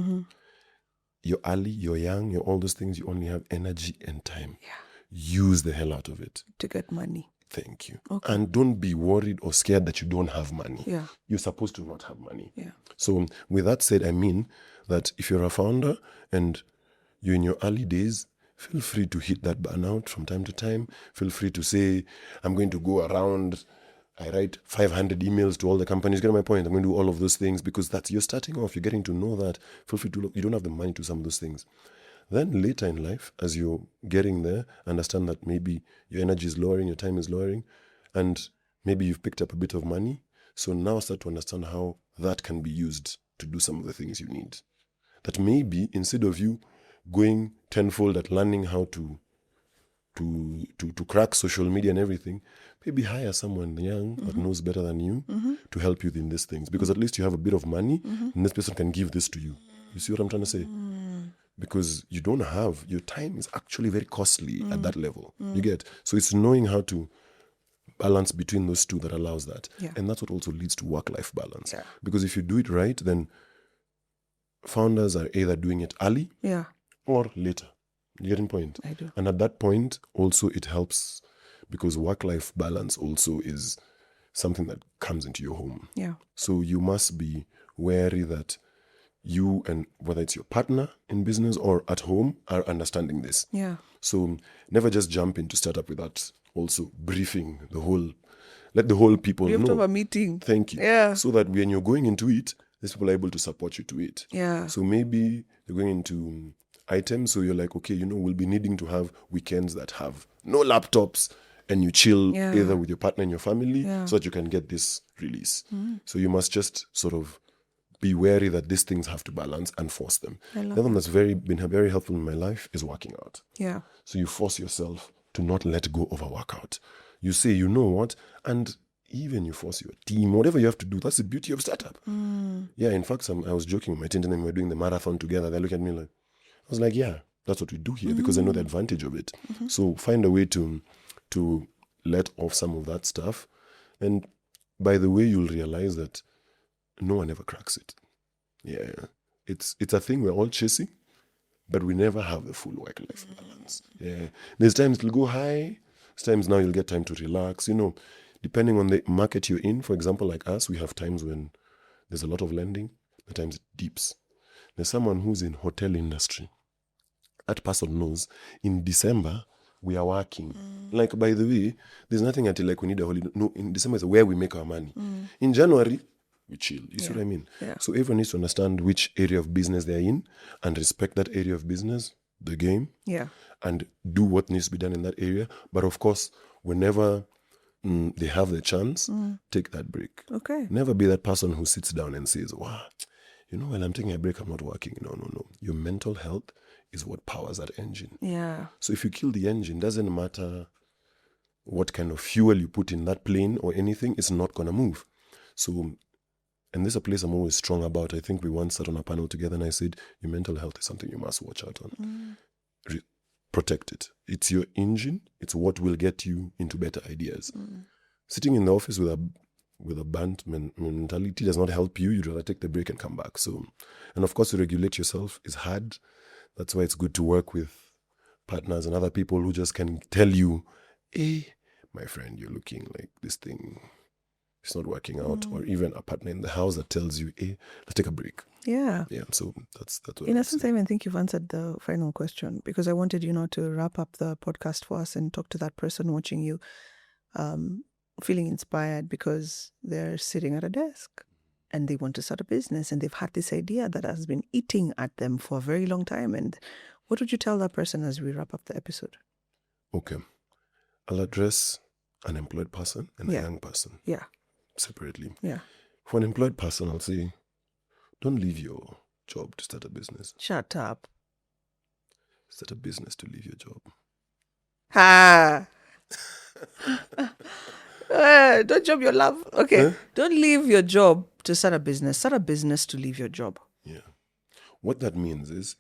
You're early, you're young, you're all those things. You only have energy and time. Yeah. Use the hell out of it. To get money. Thank you. Okay. And don't be worried or scared that you don't have money. Yeah. You're supposed to not have money. Yeah. So with that said, I mean that if you're a founder and you're in your early days, feel free to hit that burnout from time to time. Feel free to say, I'm going to go around, I write 500 emails to all the companies. Get my point? I'm going to do all of those things because that's, you're starting off, you're getting to know that. Feel free to look, you don't have the money to some of those things. Then later in life, as you're getting there, understand that maybe your energy is lowering, your time is lowering, and maybe you've picked up a bit of money. So now start to understand how that can be used to do some of the things you need. That maybe instead of you going tenfold at learning how to crack social media and everything, maybe hire someone young that knows better than you to help you in these things. Because at least you have a bit of money and this person can give this to you. You see what I'm trying to say? Because you don't have, your time is actually very costly at that level. You get? So it's knowing how to balance between those two that allows that. Yeah. And that's what also leads to work-life balance. Yeah. Because if you do it right, then founders are either doing it early or later. You get in point? I do. And at that point, also it helps because work-life balance also is something that comes into your home. Yeah. So you must be wary that you and whether it's your partner in business or at home are understanding this. Yeah. So never just jump into startup without also briefing the whole, let the whole people know. You have to have a meeting. Thank you. Yeah. So that when you're going into it, these people are able to support you to it. Yeah. So maybe you're going into items, so you're like, okay, you know, we'll be needing to have weekends that have no laptops and you chill either with your partner and your family so that you can get this release. So you must just sort of be wary that these things have to balance and force them. The other one that's been very helpful in my life is working out. Yeah. So you force yourself to not let go of a workout. You say, you know what? And even you force your team, whatever you have to do. That's the beauty of startup. Yeah, in fact, I was joking with my team and we were doing the marathon together. They look at me like, I was like, yeah, that's what we do here because I know the advantage of it. So find a way to let off some of that stuff. And by the way, you'll realize that no one ever cracks it. Yeah. It's a thing we're all chasing, but we never have the full work-life balance. Yeah. There's times it'll go high. There's times now you'll get time to relax. You know, depending on the market you're in, for example, like us, we have times when there's a lot of lending, the times it dips. There's someone who's in hotel industry. That person knows in December, we are working. Like, by the way, there's nothing until like we need a holiday. No, in December is where we make our money. In January, we chill. You see what I mean? Yeah. So everyone needs to understand which area of business they're in and respect that area of business, the game, and do what needs to be done in that area. But of course, whenever they have the chance, take that break. Okay. Never be that person who sits down and says, wow, you know, while I'm taking a break, I'm not working. No. Your mental health is what powers that engine. Yeah. So if you kill the engine, doesn't matter what kind of fuel you put in that plane or anything, it's not going to move. So, and this is a place I'm always strong about. I think we once sat on a panel together and I said, your mental health is something you must watch out on. protect it. It's your engine. It's what will get you into better ideas. Sitting in the office with a burnt mentality does not help you. You'd rather take the break and come back. So, and of course, to regulate yourself is hard. That's why it's good to work with partners and other people who just can tell you, hey, my friend, you're looking like this thing, it's not working out. Or even a partner in the house that tells you, hey, let's take a break. Yeah. Yeah, so that's what In I essence, I even think you've answered the final question, because I wanted you to wrap up the podcast for us and talk to that person watching you, feeling inspired because they're sitting at a desk and they want to start a business and they've had this idea that has been eating at them for a very long time. And what would you tell that person as we wrap up the episode? Okay. I'll address an employed person and Yeah. a young person Yeah. separately. Yeah. For an employed person, I'll say, don't leave your job to start a business. Shut up. Start a business to leave your job. Ha! Don't job your love. Okay. Huh? Don't leave your job to start a business. Start a business to leave your job. Yeah. What that means is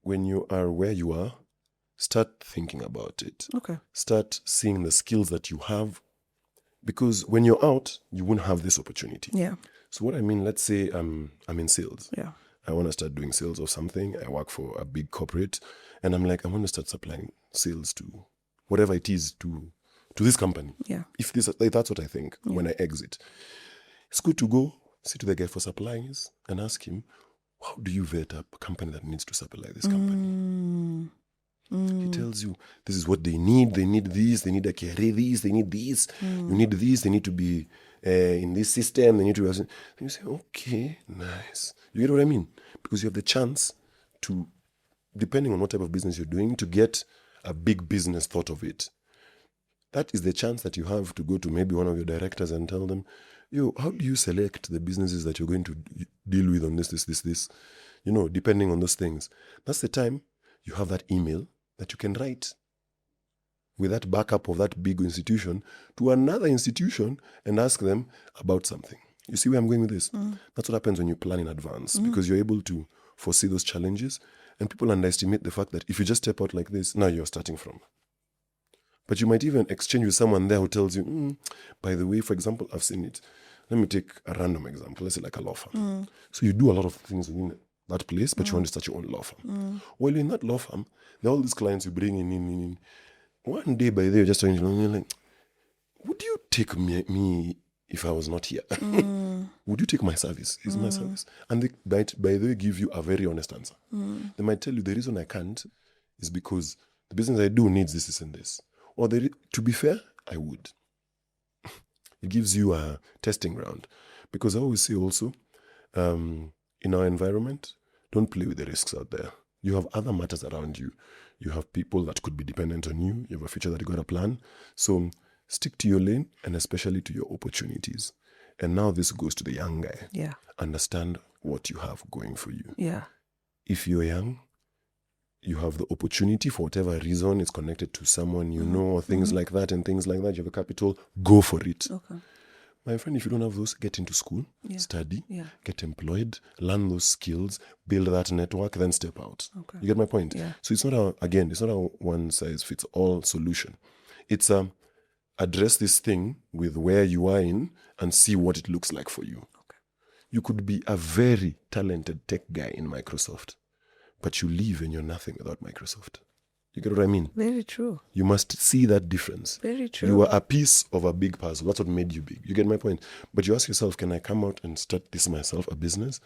when you are where you are, start thinking about it. Okay. Start seeing the skills that you have. Because when you're out, you won't have this opportunity. Yeah. So what I mean, let's say I'm in sales. Yeah. I want to start doing sales of something. I work for a big corporate and I'm like, I want to start supplying sales to whatever it is to this company. Yeah. If that's what I think when I exit. It's good to go sit to the guy for supplies and ask him, how do you vet a company that needs to supply this company? He tells you, this is what they need. They need this. They need a carry this. They need this. You need this. They need to be in this system. They need to. And you say, okay, nice. You get what I mean? Because you have the chance to, depending on what type of business you're doing, to get a big business thought of it. That is the chance that you have to go to maybe one of your directors and tell them, yo, how do you select the businesses that you're going to deal with on this, depending on those things. That's the time you have that email that you can write with that backup of that big institution to another institution and ask them about something. You see where I'm going with this? That's what happens when you plan in advance because you're able to foresee those challenges, and people underestimate the fact that if you just step out like this, now you're starting from. But you might even exchange with someone there who tells you, by the way, for example, I've seen it. Let me take a random example. Let's say like a law firm. So you do a lot of things within that place, but you want to start your own law firm. Well, in that law firm, there are all these clients you bring in. One day, by the way, you're just talking to them, you're like, would you take me if I was not here? Would you take my service? Is my service? And they might, by the way, give you a very honest answer. They might tell you the reason I can't is because the business I do needs this and this. Or to be fair, I would. It gives you a testing ground. Because I always say also, in our environment, don't play with the risks out there. You have other matters around you. You have people that could be dependent on you. You have a future that you got to plan. So stick to your lane and especially to your opportunities. And now this goes to the young guy. Yeah. Understand what you have going for you. Yeah. If you're young, you have the opportunity for whatever reason, it's connected to someone you know, or things like that and things like that. You have a capital, go for it. Okay. My friend, if you don't have those, get into school, study, Yeah. get employed, learn those skills, build that network, then step out. Okay. You get my point? Yeah. So it's not a one-size-fits-all solution. It's address this thing with where you are in and see what it looks like for you. Okay. You could be a very talented tech guy in Microsoft, but you leave and you're nothing without Microsoft. You get what I mean? Very true. You must see that difference. Very true. You are a piece of a big puzzle. That's what made you big. You get my point? But you ask yourself, can I come out and start this myself, a business?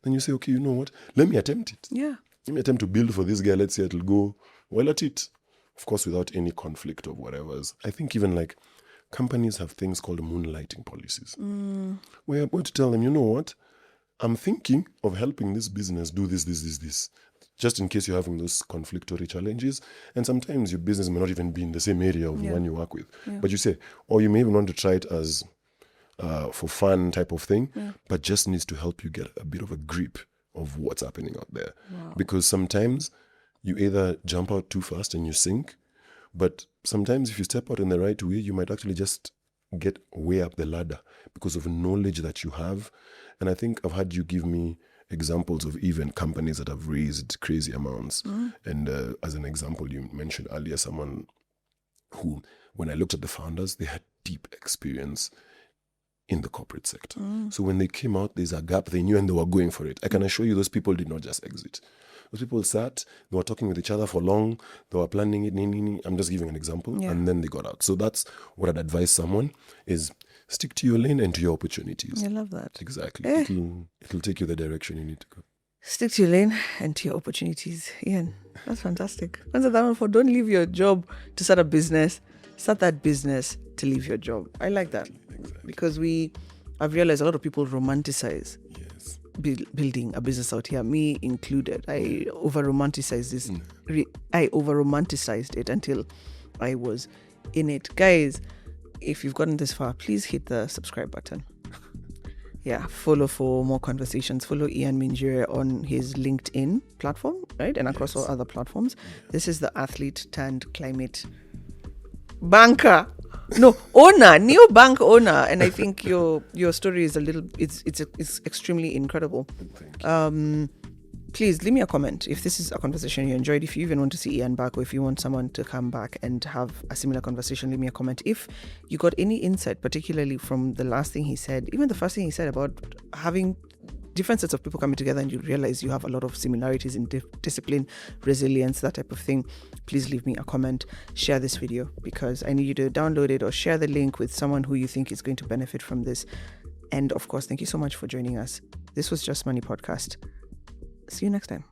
Then you say, okay, you know what? Let me attempt it. Yeah. Let me attempt to build for this guy. Let's see it'll go well at it. Of course, without any conflict of whatever. I think even like companies have things called moonlighting policies. Where you're going to tell them, you know what? I'm thinking of helping this business do this. Just in case you're having those conflictory challenges. And sometimes your business may not even be in the same area of the one you work with. Yeah. But you say, or you may even want to try it as for fun type of thing, but just needs to help you get a bit of a grip of what's happening out there. Wow. Because sometimes you either jump out too fast and you sink, but sometimes if you step out in the right way, you might actually just get way up the ladder because of knowledge that you have. And I think I've had you give me examples of even companies that have raised crazy amounts. And as an example, you mentioned earlier someone who, when I looked at the founders, they had deep experience in the corporate sector. So when they came out, there's a gap they knew and they were going for it. I can assure you those people did not just exit. Those people sat, they were talking with each other for long, they were planning it, I'm just giving an example, and then they got out. So that's what I'd advise someone is stick to your lane and to your opportunities. I love that. Exactly. It'll take you the direction you need to go. Stick to your lane and to your opportunities. Ian, that's fantastic. Answer that one for don't leave your job to start a business. Start that business to leave your job. I like that. Exactly. Because I've realized a lot of people romanticize Yes. building a business out here, me included. I over-romanticized this. I over-romanticized it until I was in it. Guys, if you've gotten this far, please hit the subscribe button. Yeah, follow for more conversations. Follow Ian Minjire on his LinkedIn platform, right? And across all other platforms. This is the athlete turned climate banker. No, owner, new bank owner. And I think your story is it's extremely incredible. Thank you. Please leave me a comment if this is a conversation you enjoyed. If you even want to see Ian back, or if you want someone to come back and have a similar conversation, leave me a comment. If you got any insight, particularly from the last thing he said, even the first thing he said about having different sets of people coming together and you realize you have a lot of similarities in discipline, resilience, that type of thing, please leave me a comment. Share this video because I need you to download it or share the link with someone who you think is going to benefit from this. And of course, thank you so much for joining us. This was Just Money Podcast. See you next time.